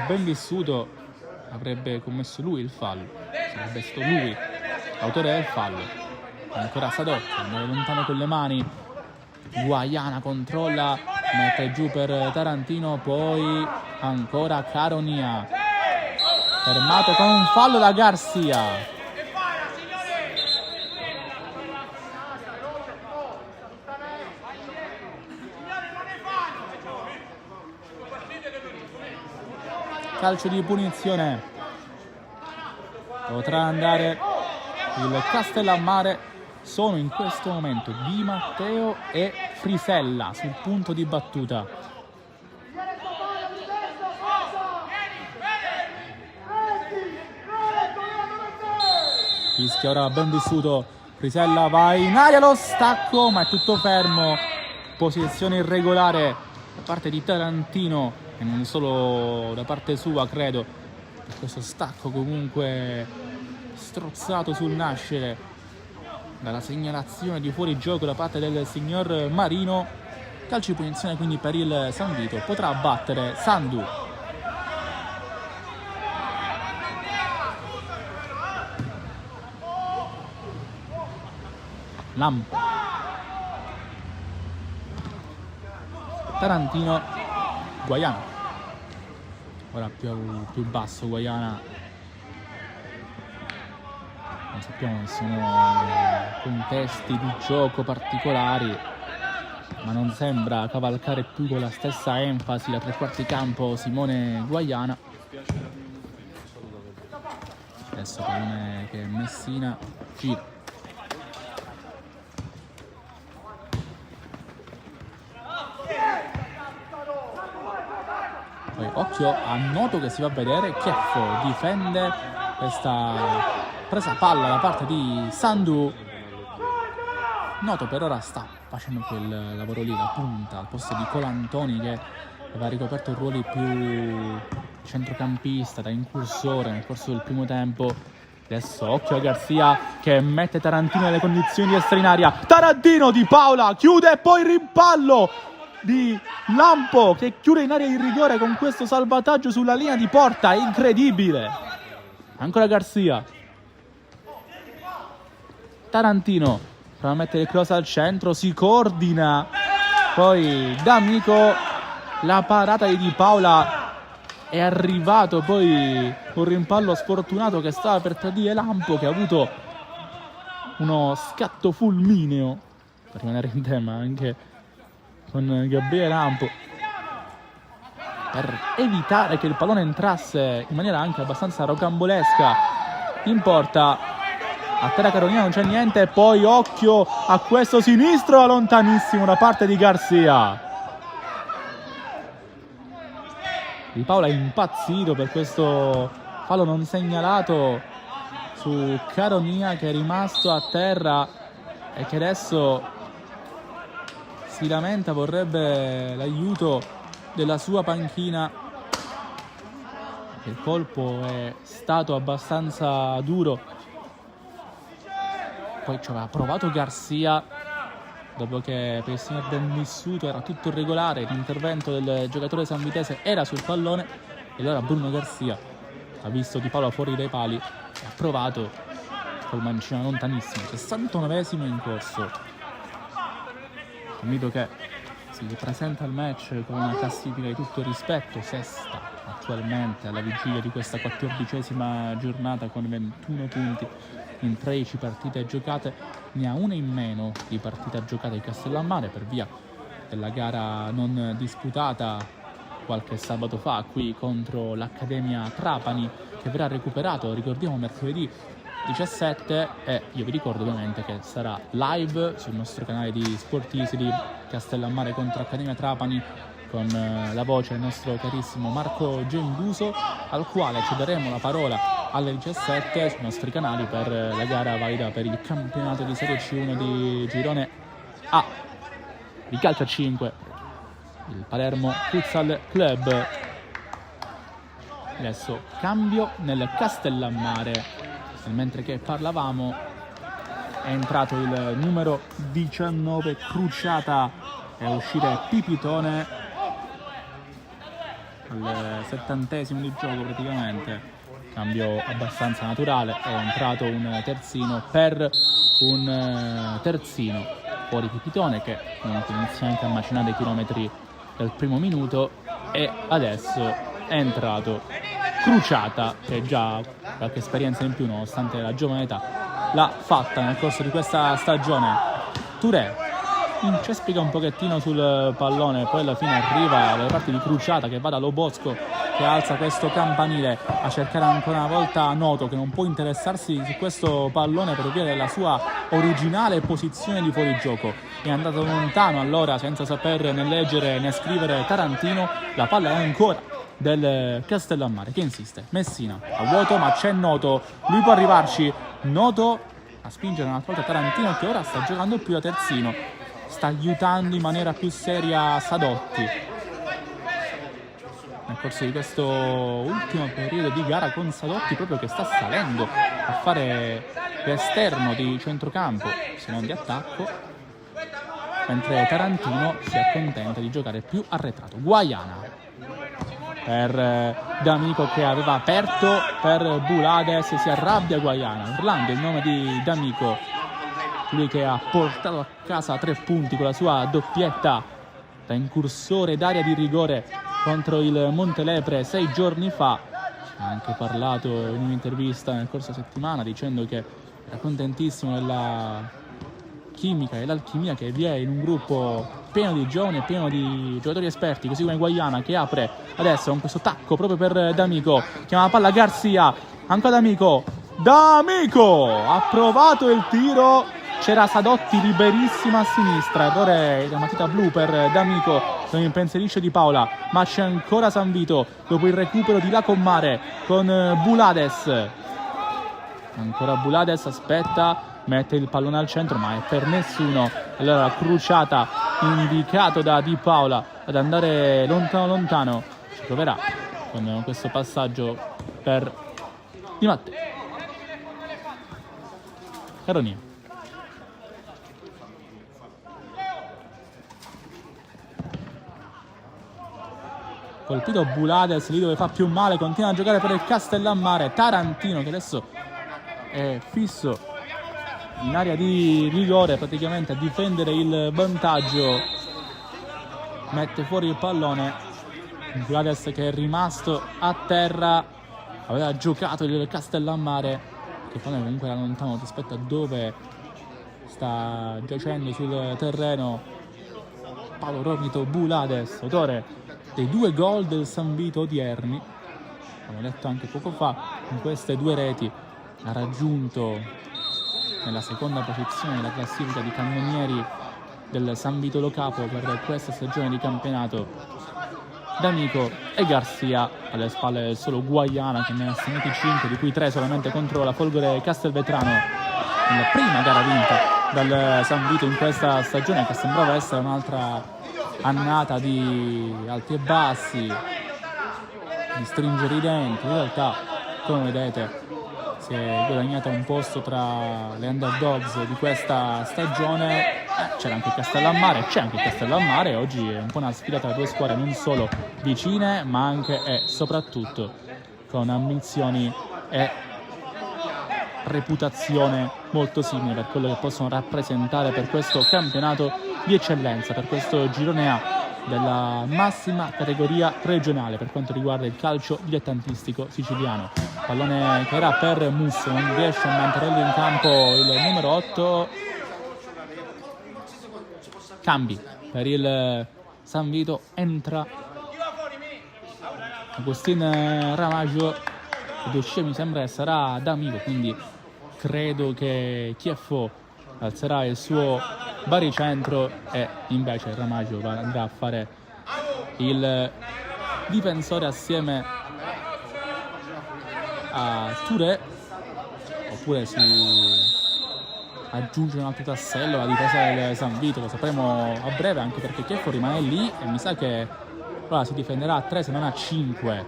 ben vissuto, avrebbe commesso lui il fallo, sarebbe stato lui l'autore del fallo. Ancora Sadotti, andare lontano con le mani, Guaiana controlla mette giù per Tarantino, poi ancora Caronia, fermato con un fallo da Garcia. Calcio di punizione, potrà andare il Castellammare. Sono in questo momento Di Matteo e Frisella sul punto di battuta. Fischia ora ben vissuto, Frisella va in aria, lo stacco ma è tutto fermo, posizione irregolare da parte di Tarantino e non solo da parte sua, credo, per questo stacco comunque strozzato sul nascere dalla segnalazione di fuorigioco da parte del signor Marino. Calcio di punizione quindi per il San Vito, potrà battere Sandu. Lampo, Tarantino, Guaiana, ora più basso Guaiana. Non sappiamo se sono contesti di gioco particolari, ma non sembra cavalcare più con la stessa enfasi da tre quarti campo Simone Guaiana. Adesso pallone che Messina gira. Poi occhio a Noto che si va a vedere, Chieffo difende questa presa palla da parte di Sandu. Noto per ora sta facendo quel lavoro lì, la punta, al posto di Colantoni che aveva ricoperto ruoli più centrocampista, da incursore nel corso del primo tempo. Adesso occhio a Garcia che mette Tarantino nelle condizioni di essere in aria. Tarantino, Di Paola chiude e poi rimpallo di Lampo che chiude in area di rigore con questo salvataggio sulla linea di porta, incredibile. Ancora Garcia, Tarantino prova a mettere il cross al centro, si coordina, poi D'Amico, la parata di Paola, è arrivato poi un rimpallo sfortunato che stava per tradire Lampo, che ha avuto uno scatto fulmineo, per rimanere in tema anche con Gabriele Lampo, per evitare che il pallone entrasse in maniera anche abbastanza rocambolesca in porta. A terra Carolina non c'è niente, e poi occhio a questo sinistro lontanissimo da parte di Garcia. Di Paola è impazzito per questo fallo non segnalato su Caronia, che è rimasto a terra e che adesso si lamenta, vorrebbe l'aiuto della sua panchina. Il colpo è stato abbastanza duro. Poi ci aveva provato Garcia dopo che per il signor Benvissuto era tutto irregolare, l'intervento del giocatore sanvitese era sul pallone, e allora Bruno Garcia ha visto Di Paola fuori dai pali e ha provato col mancino lontanissimo. 69esimo in corso. Convinto che si presenta al match con una classifica di tutto rispetto, sesta attualmente alla vigilia di questa 14ª giornata con 21 punti in 13 partite giocate. Ne ha una in meno di partita giocata di Castellammare per via della gara non disputata qualche sabato fa qui contro l'Accademia Trapani, che verrà recuperato, ricordiamo, mercoledì 17, e io vi ricordo ovviamente che sarà live sul nostro canale di Sportisili Castellammare contro Accademia Trapani, con la voce del nostro carissimo Marco Gembuso, al quale ci daremo la parola alle 17 sui nostri canali per la gara valida per il campionato di Serie C1 di Girone A di calcio a 5, il Palermo Futsal Club. Adesso cambio nel Castellammare, mentre che parlavamo è entrato il numero 19 Cruciata e a uscire Pipitone al 70esimo di gioco praticamente. Cambio abbastanza naturale, è entrato un terzino per un terzino, fuori Pipitone che comunque inizia anche a macinare chilometri del primo minuto, e adesso è entrato Cruciata, che già qualche esperienza in più nonostante la giovane età l'ha fatta nel corso di questa stagione. Touré incespica un pochettino sul pallone, poi alla fine arriva dalle parti di Cruciata che va da Lobosco, che alza questo campanile a cercare ancora una volta Noto, che non può interessarsi su questo pallone per via della sua originale posizione di fuorigioco. È andato lontano allora senza saper né leggere né scrivere Tarantino. La palla è ancora del Castellammare che insiste. Messina a vuoto, ma c'è Noto, lui può arrivarci. Noto a spingere un'altra volta Tarantino, che ora sta giocando più da terzino, sta aiutando in maniera più seria Sadotti nel corso di questo ultimo periodo di gara, con Sadotti proprio che sta salendo a fare l'esterno di centrocampo se non di attacco, mentre Tarantino si accontenta di giocare più arretrato. Guaiana per D'Amico, che aveva aperto per Bulades, si arrabbia Guaiana urlando il nome di D'Amico, lui che ha portato a casa 3 punti con la sua doppietta da incursore d'area di rigore contro il Montelepre 6 giorni fa. Ha anche parlato in un'intervista nel corso della settimana dicendo che era contentissimo della chimica e l'alchimia che vi è in un gruppo pieno di giovani e pieno di giocatori esperti, così come Guaiana, che apre adesso con questo tacco proprio per D'Amico, chiama la palla Garcia, ancora D'Amico ha provato il tiro, c'era Sadotti liberissima a sinistra, errore da matita blu per D'Amico, non impensierisce Di Paola, ma c'è ancora Sanvito dopo il recupero di Lacommare con Bulades. Ancora Bulades, aspetta, mette il pallone al centro, ma è per nessuno. Allora Cruciata, indicato da Di Paola ad andare lontano, ci proverà con questo passaggio per Di Matteo. Caronia, colpito Bulades lì dove fa più male, continua a giocare per il Castellammare. Tarantino, che adesso è fisso in area di rigore, praticamente a difendere il vantaggio, mette fuori il pallone. Bulades, che è rimasto a terra, aveva giocato il Castellammare, che poi comunque era lontano rispetto a dove sta giacendo sul terreno Paolo Romito Bulades, autore dei 2 gol del San Vito odierni, come detto anche poco fa, in queste 2 reti ha raggiunto nella seconda posizione della classifica di cannonieri del San Vito Lo Capo per questa stagione di campionato D'Amico e Garcia, alle spalle del solo Guaiana, che ne ha segnati 5, di cui 3 solamente contro la Folgore Castelvetrano nella prima gara vinta dal San Vito in questa stagione, che sembrava essere un'altra annata di alti e bassi, di stringere i denti. In realtà, come vedete, si è guadagnata un posto tra le underdogs di questa stagione. C'era anche Castellammare, c'è anche Castellammare. Oggi è un po' una sfida tra 2 squadre non solo vicine, ma anche e soprattutto con ambizioni e reputazione molto simile per quello che possono rappresentare per questo campionato di eccellenza, per questo girone A della massima categoria regionale per quanto riguarda il calcio dilettantistico siciliano. Pallone che era per Musso, non riesce a mantenerlo in campo il numero 8. Cambi per il San Vito, entra Agustin Ramaggio, ed uscire mi sembra che sarà D'Amico, quindi credo che Chieffo alzerà il suo baricentro e invece Ramaggio andrà a fare il difensore assieme a Touré, oppure si aggiunge un altro tassello alla difesa del San Vito. Lo sapremo a breve, anche perché Chieffo rimane lì e mi sa che ora si difenderà a 3 se non a 5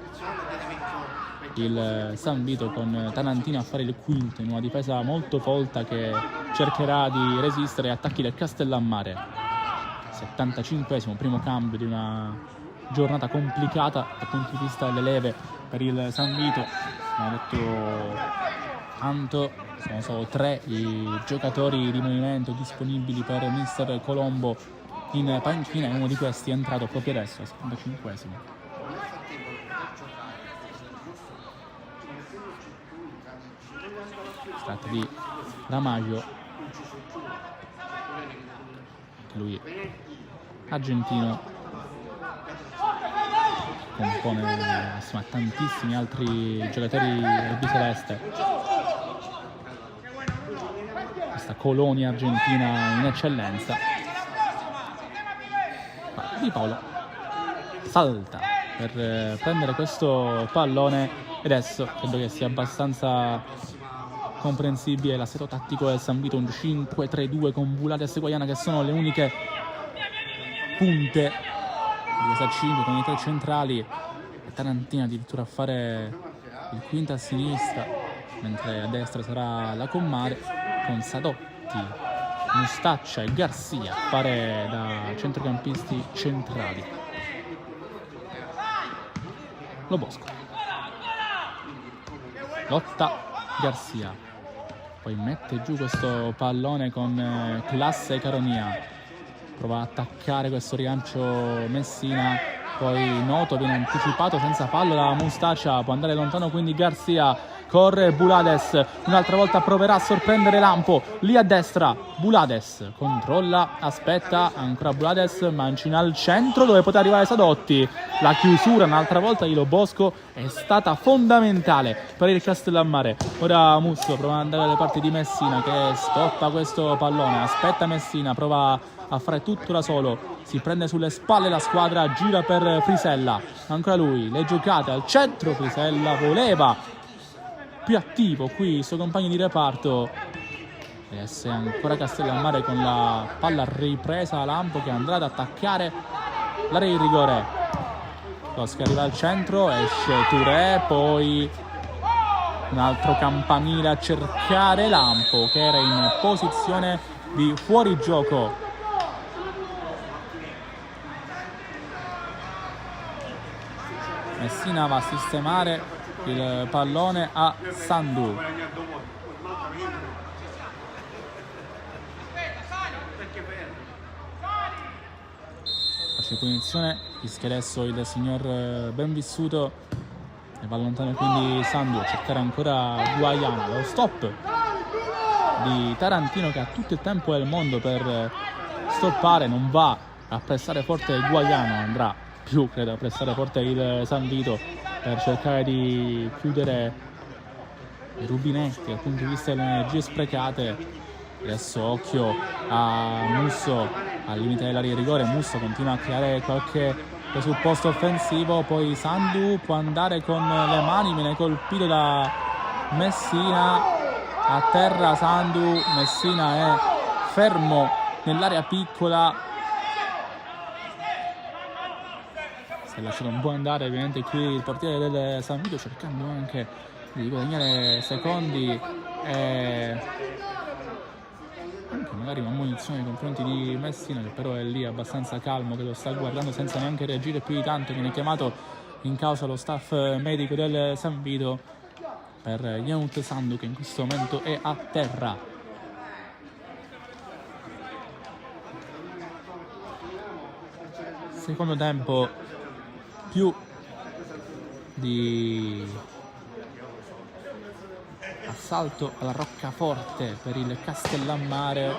il San Vito, con Tarantino a fare il quinto in una difesa molto folta che cercherà di resistere agli attacchi del Castellammare. 75esimo, primo cambio di una giornata complicata dal punto di vista delle leve per il San Vito. Come ho detto tanto, sono solo 3 i giocatori di movimento disponibili per mister Colombo in panchina, e uno di questi è entrato proprio adesso, al 75esimo. Si tratta di Ramalho, che lui argentino, compone insomma tantissimi altri giocatori albiceleste, questa colonia argentina in eccellenza. Di Paolo salta per prendere questo pallone, e adesso credo che sia abbastanza comprensibile l'assetto tattico del San Vito, un 5-3-2 con Bulades e Guaiana che sono le uniche punte di questa 5 con i tre centrali, e Tarantino addirittura a fare il quinto a sinistra, mentre a destra sarà la Commare, con Sadotti, Mustaccia e Garcia a fare da centrocampisti centrali. Lo Bosco lotta Garcia, poi mette giù questo pallone con classe Caronia, prova ad attaccare questo rilancio Messina, poi Noto viene anticipato senza fallo da Mustaccia, può andare lontano quindi Garcia, corre Bulades, un'altra volta proverà a sorprendere Lampo, lì a destra Bulades, controlla, aspetta, ancora Bulades, mancina al centro dove poteva arrivare Sadotti, la chiusura un'altra volta di Lo Bosco è stata fondamentale per il Castellammare. Ora Musso prova ad andare dalle parti di Messina che stoppa questo pallone, aspetta Messina, prova a fare tutto da solo, si prende sulle spalle la squadra, gira per Frisella, ancora lui, le giocate al centro, Frisella voleva più attivo qui il suo compagno di reparto, e adesso è ancora Castellammare con la palla ripresa a Lampo che andrà ad attaccare l'area di rigore. Tosca arriva al centro, esce Touré, poi un altro campanile a cercare Lampo che era in posizione di fuorigioco. Messina va a sistemare il pallone a Sandu. Faccio punizione, fischia adesso il signor Benvissuto e va lontano quindi Sandu a cercare ancora Guaiana. Lo stop di Tarantino che ha tutto il tempo del mondo per stoppare, non va a pressare forte Guaiana, andrà più credo a pressare forte il San Vito per cercare di chiudere i rubinetti dal punto di vista delle energie sprecate. Adesso occhio a Musso al limite dell'area di rigore, Musso continua a creare qualche presupposto offensivo, poi Sandu può andare con le mani, viene colpito da Messina, a terra Sandu, Messina è fermo nell'area piccola. Si è lasciato un po' andare ovviamente qui il portiere del San Vito, cercando anche di guadagnare secondi e anche magari una munizione nei confronti di Messina, che però è lì abbastanza calmo, che lo sta guardando senza neanche reagire più di tanto. Viene chiamato in causa lo staff medico del San Vito per Yount Sandu che in questo momento è a terra. Secondo tempo più di assalto alla roccaforte per il Castellammare,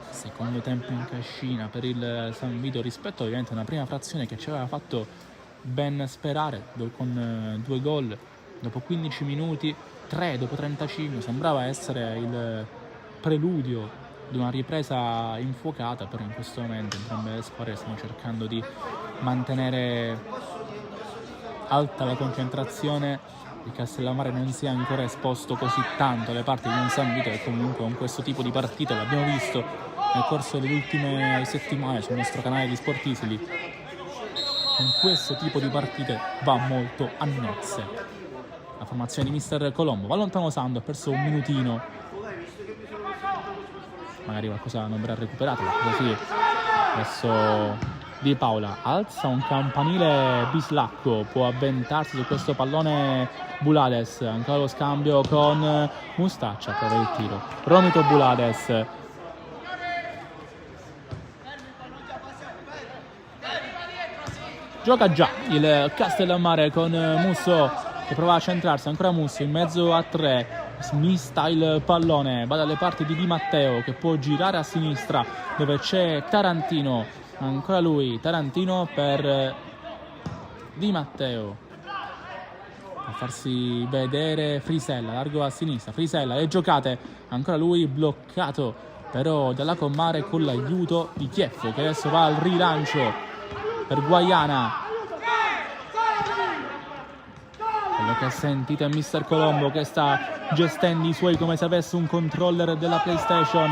secondo tempo in cascina per il San Vito rispetto ovviamente a una prima frazione che ci aveva fatto ben sperare con 2 gol dopo 15 minuti, 3 dopo 35, sembrava essere il preludio di una ripresa infuocata, però in questo momento entrambe le squadre stanno cercando di mantenere alta la concentrazione. Il Castellammare non si è ancora esposto così tanto alle parti di un San Vito che comunque con questo tipo di partite, l'abbiamo visto nel corso delle ultime settimane sul nostro canale di Sportisili, con questo tipo di partite va molto a nozze. La formazione di mister Colombo va lontano Sandu, ha perso un minutino, magari qualcosa non verrà recuperato, così adesso Di Paola alza un campanile bislacco, può avventarsi su questo pallone Bulades, ancora lo scambio con Mustaccia, prova il tiro, Romito Bulades, Gioca già il Castellammare con Musso che prova a centrarsi, ancora Musso in mezzo a 3, smista il pallone, va dalle parti di Di Matteo che può girare a sinistra dove c'è Tarantino, ancora lui, Tarantino per Di Matteo, a farsi vedere Frisella, largo a sinistra, Frisella, le giocate, ancora lui bloccato però dalla Commare con l'aiuto di Chieffo che adesso va al rilancio per Guaiana. Quello che sentite è Mister Colombo che sta gestendo i suoi come se avesse un controller della PlayStation.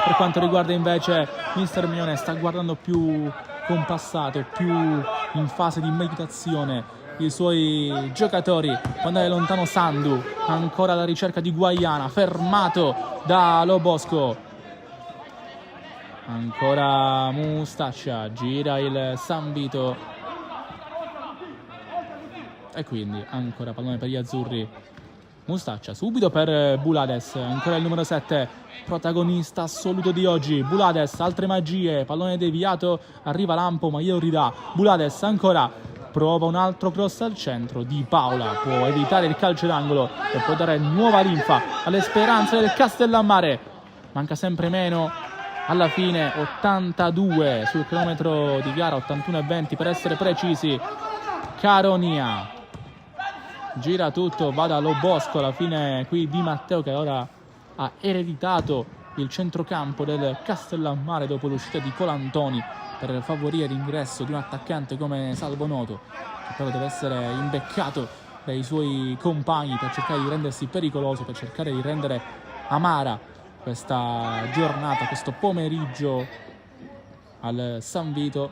Per quanto riguarda invece Mister Mione, sta guardando più compassato, più in fase di meditazione i suoi giocatori. Può andare lontano Sandu, ancora alla ricerca di Guaiana, fermato da Lobosco. Ancora Mustaccia, gira il San Vito e quindi ancora pallone per gli azzurri. Mustaccia subito per Bulades, ancora il numero 7, protagonista assoluto di oggi. Bulades, altre magie, pallone deviato, arriva Lampo ma glielo ridà. Bulades ancora, prova un altro cross al centro, Di Paola può evitare il calcio d'angolo e può dare nuova linfa alle speranze del Castellammare. Manca sempre meno. Alla fine 82 sul chilometro di gara, 81,20 per essere precisi. Caronia gira tutto, va da Lobosco, alla fine qui Di Matteo che ora ha ereditato il centrocampo del Castellammare dopo l'uscita di Colantoni per favorire l'ingresso di un attaccante come Salvo Noto, che però deve essere imbeccato dai suoi compagni per cercare di rendersi pericoloso, per cercare di rendere amara questa giornata, questo pomeriggio al San Vito,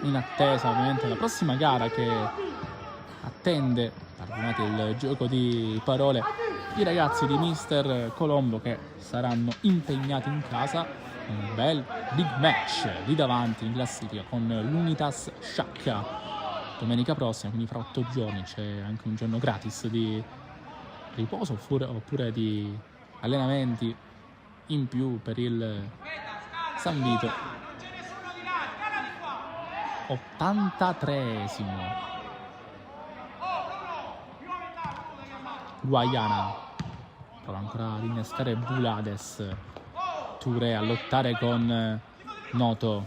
in attesa ovviamente della prossima gara che attende, pardonate il gioco di parole, i ragazzi di Mister Colombo che saranno impegnati in casa. Un bel big match lì davanti in classifica con l'Unitas Sciacca domenica prossima, quindi fra 8 giorni c'è anche un giorno gratis di riposo oppure di allenamenti in più per il San Vito. 83esimo. Guaiana prova ancora ad innescare Bulades. Touré a lottare con Noto.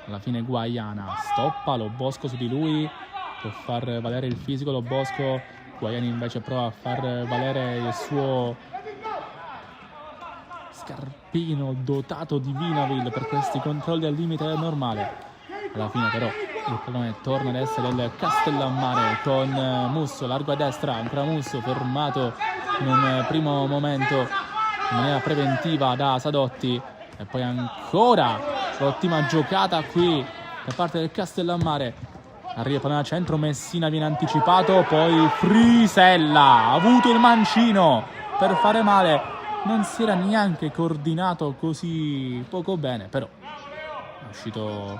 Alla fine Guaiana stoppa Lobosco su di lui, può far valere il fisico Lobosco. Guaiana invece prova a far valere il suo scarpino dotato di Vinaville per questi controlli al limite del normale. Alla fine però il pallone torna ad essere il Castellammare con Musso, largo a destra, ancora Musso fermato in un primo momento in maniera preventiva da Sadotti e poi ancora l'ottima giocata qui da parte del Castellammare. Arriva il pallone a centro, Messina viene anticipato, poi Frisella ha avuto il mancino per fare male. Non si era neanche coordinato così poco bene, però è uscito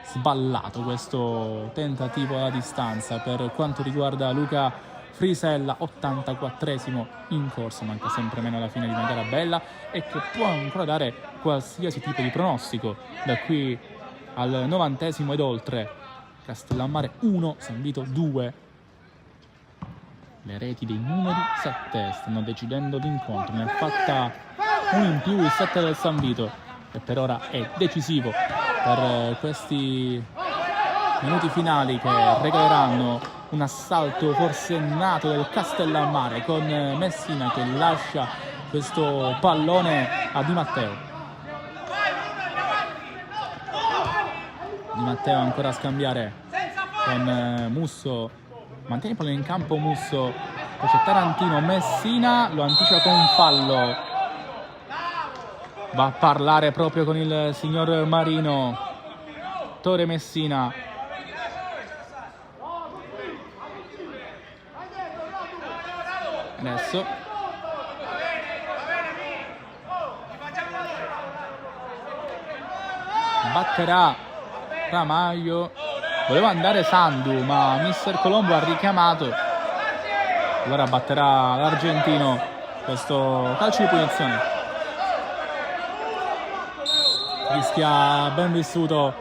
sballato questo tentativo alla distanza per quanto riguarda Luca Frisella. 84esimo in corso, manca sempre meno alla fine di una gara bella e che può ancora dare qualsiasi tipo di pronostico da qui al 90esimo ed oltre. Castellammare 1, San Vito 2. Le reti dei numeri 7 stanno decidendo l'incontro, ne ha fatta uno in più il 7 del San Vito e per ora è decisivo per questi minuti finali che regaleranno un assalto forsennato del Castellammare con Messina che lascia questo pallone a Di Matteo. Di Matteo ancora a scambiare con Musso. Mantiene il pallone in campo Musso, poi c'è Tarantino, Messina lo anticipa con un fallo. Va a parlare proprio con il signor Marino, Tore Messina. Adesso batterà Ramaglio. Voleva andare Sandu, ma Mister Colombo ha richiamato. Allora batterà l'argentino questo calcio di punizione. Rischia ben vissuto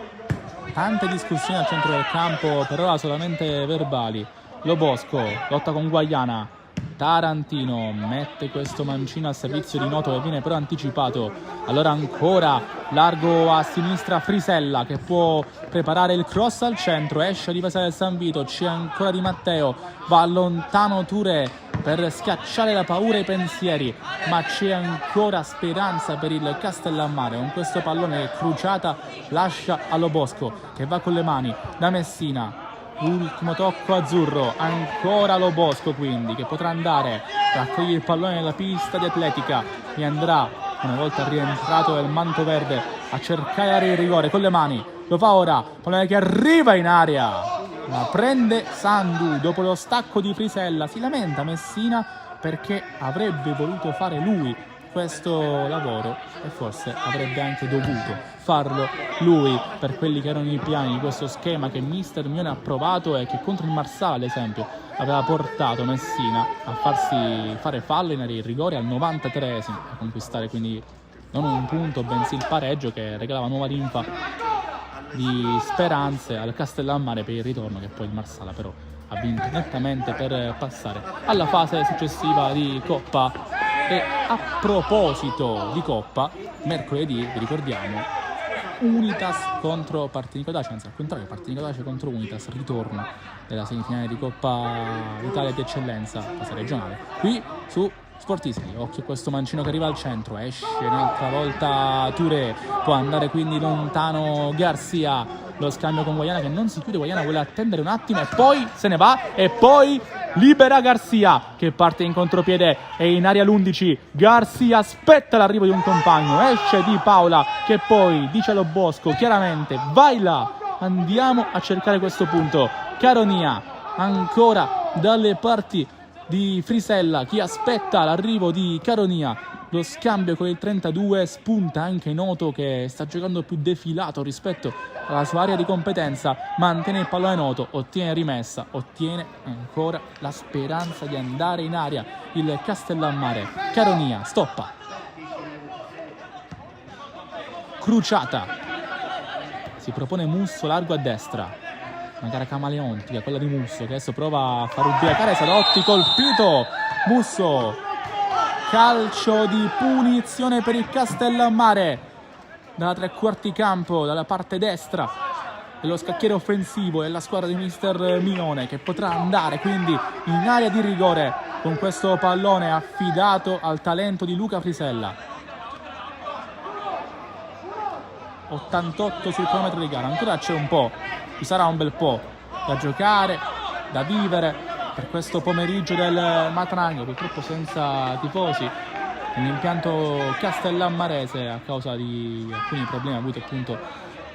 tante discussioni al centro del campo, per ora solamente verbali. Lo Bosco lotta con Guaiana, Tarantino mette questo mancino al servizio di Noto che viene però anticipato. Allora ancora largo a sinistra Frisella che può preparare il cross al centro, esce a difesa del San Vito, c'è ancora Di Matteo, va lontano Touré per schiacciare la paura e i pensieri, ma c'è ancora speranza per il Castellammare con questo pallone. Cruciata lascia a Lo Bosco che va con le mani da Messina. Ultimo tocco azzurro, ancora Lo Bosco quindi che potrà andare, raccoglie il pallone nella pista di atletica e andrà, una volta rientrato nel manto verde, a cercare il rigore con le mani. Lo fa ora, pallone che arriva in aria, la prende Sandu dopo lo stacco di Frisella. Si lamenta Messina perché avrebbe voluto fare lui questo lavoro e forse avrebbe anche dovuto farlo lui per quelli che erano i piani di questo schema che Mister Mione ha provato e che contro il Marsala ad esempio aveva portato Messina a farsi fare fallo in area di rigore al 93esimo, a conquistare quindi non un punto bensì il pareggio che regalava nuova linfa di speranze al Castellammare per il ritorno, che poi il Marsala però ha vinto nettamente per passare alla fase successiva di Coppa. E a proposito di Coppa, mercoledì, vi ricordiamo, Unitas contro Partinicodace, anzi al contrario, Partinicodace contro Unitas, ritorno della semifinale di Coppa Italia di Eccellenza, fase regionale, qui su Sportismi. Occhio a questo mancino che arriva al centro, esce un'altra volta Touré, può andare quindi lontano Garcia, lo scambio con Guaiana che non si chiude, Guaiana vuole attendere un attimo e poi se ne va e poi libera Garcia che parte in contropiede e in area l'11 Garcia aspetta l'arrivo di un compagno, esce Di Paola che poi dice allo Bosco chiaramente vai là, andiamo a cercare questo punto. Caronia ancora dalle parti di Frisella, chi aspetta l'arrivo di Caronia, lo scambio con il 32, spunta anche Noto che sta giocando più defilato rispetto alla sua area di competenza, mantiene il pallone Noto, ottiene rimessa, ottiene ancora la speranza di andare in aria il Castellammare. Caronia stoppa, Cruciata, si propone Musso largo a destra, una gara camaleontica quella di Musso che adesso prova a far ubriacare Sadotti, colpito Musso, calcio di punizione per il Castellammare dalla tre quarti campo, dalla parte destra dello scacchiere offensivo della squadra di Mister Mione, che potrà andare quindi in area di rigore con questo pallone affidato al talento di Luca Frisella. 88 sul cronometro di gara, ancora c'è un po', ci sarà un bel po' da giocare, da vivere per questo pomeriggio del Matragno, purtroppo senza tifosi nell'impianto castellammarese a causa di alcuni problemi avuti appunto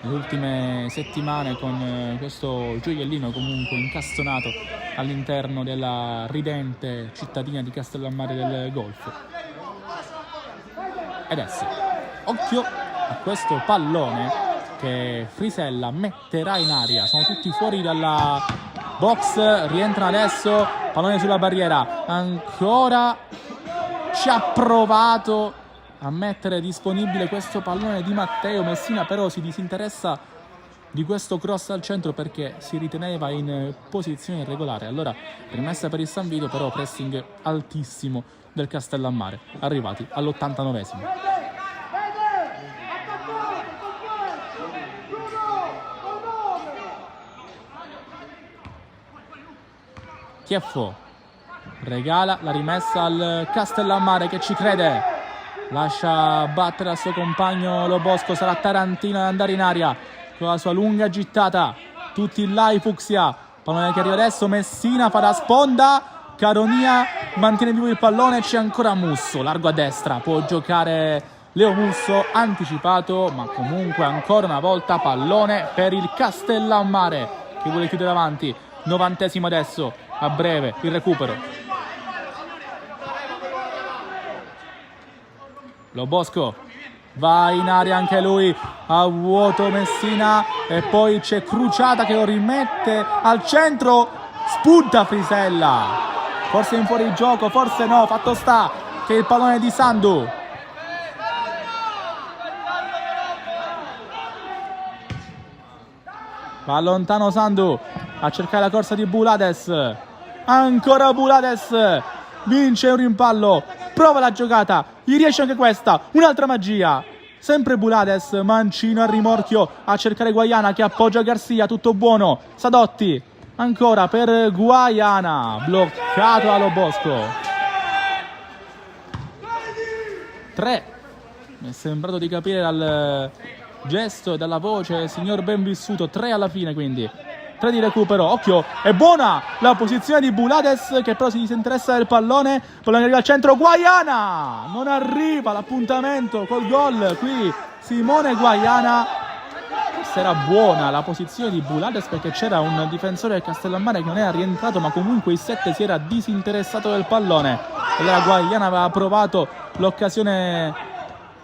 nelle ultime settimane con questo gioiellino comunque incastonato all'interno della ridente cittadina di Castellammare del Golfo. E adesso occhio a questo pallone che Frisella metterà in aria, sono tutti fuori dalla box, rientrano adesso, pallone sulla barriera, ancora ci ha provato a mettere disponibile questo pallone Di Matteo. Messina però si disinteressa di questo cross al centro perché si riteneva in posizione irregolare, allora rimessa per il San Vito, però pressing altissimo del Castellammare, arrivati all'89esimo. Chieffo regala la rimessa al Castellammare che ci crede, lascia battere al suo compagno Lo Bosco, sarà Tarantino ad andare in aria con la sua lunga gittata, tutti là i Fucsia, pallone che arriva adesso, Messina fa da sponda, Caronia mantiene vivo il pallone, c'è ancora Musso, largo a destra, può giocare Leo Musso, anticipato, ma comunque ancora una volta pallone per il Castellammare che vuole chiudere avanti. 90esimo adesso, a breve il recupero. Lo Bosco va in aria anche lui, a vuoto Messina e poi c'è Cruciata che lo rimette al centro, spunta Frisella, forse in fuorigioco, forse no, fatto sta che il pallone di Sandu. Va lontano Sandu a cercare la corsa di Bulades. Ancora Bulades. Vince un rimpallo. Prova la giocata. Gli riesce anche questa. Un'altra magia. Sempre Bulades. Mancino a rimorchio a cercare Guaiana che appoggia Garcia. Tutto buono. Sadotti. Ancora per Guaiana. Bloccato da Lobosco. 3. Mi è sembrato di capire dal gesto e dalla voce, signor Benvissuto. 3 alla fine, quindi 3 di recupero. Occhio, è buona la posizione di Bulades che però si disinteressa del pallone. Pallone arriva al centro, Guaiana non arriva l'appuntamento col gol qui Simone Guaiana. Questa era buona la posizione di Bulades perché c'era un difensore del Castellammare che non era rientrato, ma comunque il 7 si era disinteressato del pallone. Allora Guaiana aveva provato l'occasione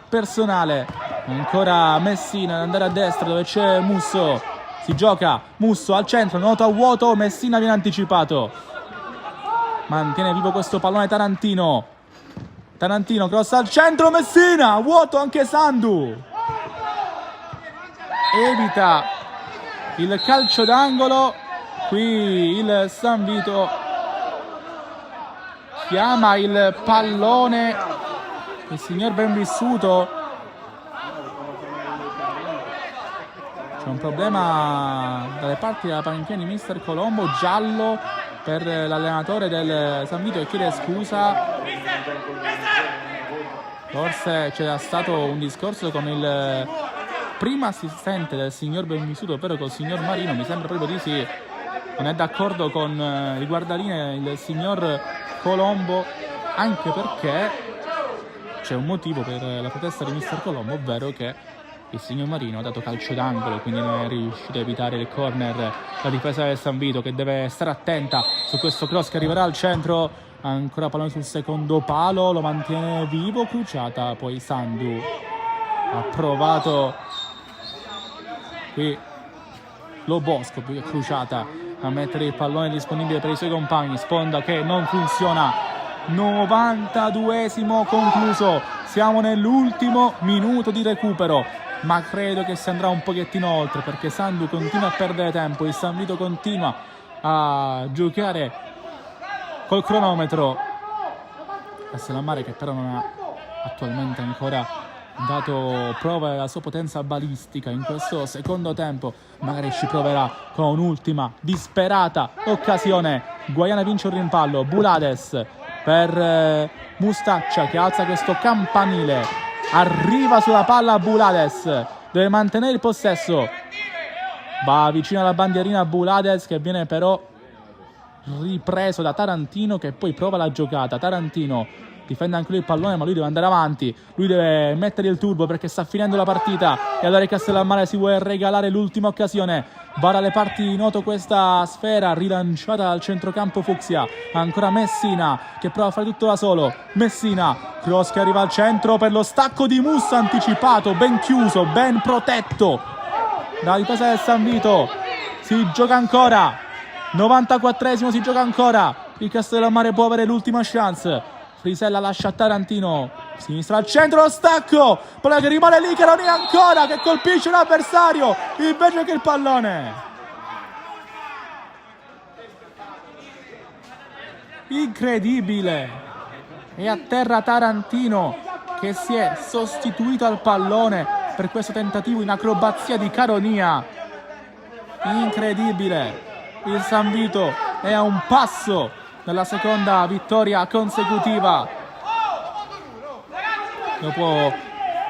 personale. Ancora Messina ad andare a destra dove c'è Musso. Si gioca Musso al centro, nuoto a vuoto. Messina viene anticipato. Mantiene vivo questo pallone Tarantino. Tarantino cross al centro, Messina vuoto anche Sandu. Evita il calcio d'angolo. Qui il San Vito chiama il pallone. Il signor Benvissuto. C'è un problema dalle parti della panchina di Mister Colombo. Giallo per l'allenatore del San Vito che chiede scusa. Forse c'era stato un discorso con il primo assistente del signor Benvissuto, ovvero col signor Marino. Mi sembra proprio di sì. Non è d'accordo con il guardaline il signor Colombo, anche perché c'è un motivo per la protesta di Mister Colombo, ovvero che il signor Marino ha dato calcio d'angolo e quindi non è riuscito a evitare il corner. La difesa del San Vito che deve stare attenta su questo cross che arriverà al centro. Ancora pallone sul secondo palo, lo mantiene vivo Cruciata, poi Sandu ha provato qui Lobosco più che Cruciata a mettere il pallone disponibile per i suoi compagni. Sponda che non funziona. 92esimo concluso, siamo nell'ultimo minuto di recupero, ma credo che si andrà un pochettino oltre perché Sandu continua a perdere tempo, il San Vito continua a giocare col cronometro. Castellammare che però non ha attualmente ancora dato prova della sua potenza balistica in questo secondo tempo, magari ci proverà con un'ultima disperata occasione. Guaiana vince un rimpallo, Bulades per Mustaccia che alza questo campanile, arriva sulla palla Bulades, deve mantenere il possesso, va vicino alla bandierina Bulades che viene però ripreso da Tarantino che poi prova la giocata. Tarantino difende anche lui il pallone, ma lui deve andare avanti, lui deve mettere il turbo perché sta finendo la partita e allora il Castellammare si vuole regalare l'ultima occasione. Va dalle parti di Noto questa sfera rilanciata dal centrocampo Fucsia. Ancora Messina che prova a fare tutto da solo. Messina, cross che arriva al centro per lo stacco di Musso anticipato, ben chiuso, ben protetto dalla difesa del San Vito. Si gioca ancora, 94esimo, si gioca ancora. Il Castellammare può avere l'ultima chance. Frisella lascia a Tarantino, sinistra al centro, lo stacco, palla che rimane lì che non è ancora, che colpisce l'avversario invece che il pallone. Incredibile. E a terra Tarantino che si è sostituito al pallone per questo tentativo in acrobazia di Caronia. Incredibile. Il San Vito è a un passo dalla seconda vittoria consecutiva dopo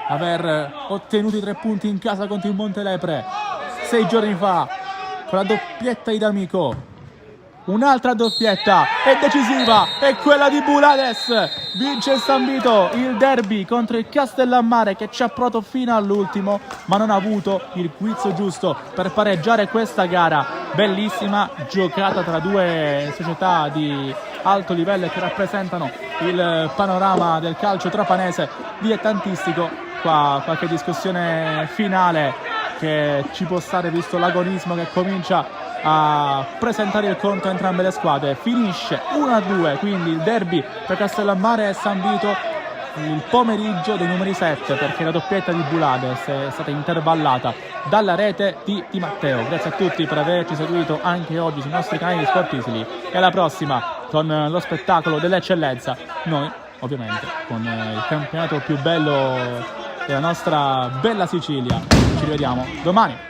aver ottenuto i 3 punti in casa contro il Montelepre 6 giorni fa con la doppietta di D'Amico. Un'altra doppietta è decisiva, è quella di Bulades. Vince il San Vito il derby contro il Castellammare che ci ha provato fino all'ultimo ma non ha avuto il guizzo giusto per pareggiare questa gara. Bellissima giocata tra due società di alto livello che rappresentano il panorama del calcio trapanese dilettantistico. Qua qualche discussione finale che ci può stare visto l'agonismo che comincia a presentare il conto a entrambe le squadre. Finisce 1-2 quindi il derby per Castellammare e San Vito il pomeriggio dei numeri 7, perché la doppietta di Bulades è stata intervallata dalla rete di Di Matteo. Grazie a tutti per averci seguito anche oggi sui nostri canali di Sport Easily, e alla prossima con lo spettacolo dell'eccellenza. Noi ovviamente con il campionato più bello della nostra bella Sicilia. Ci rivediamo domani.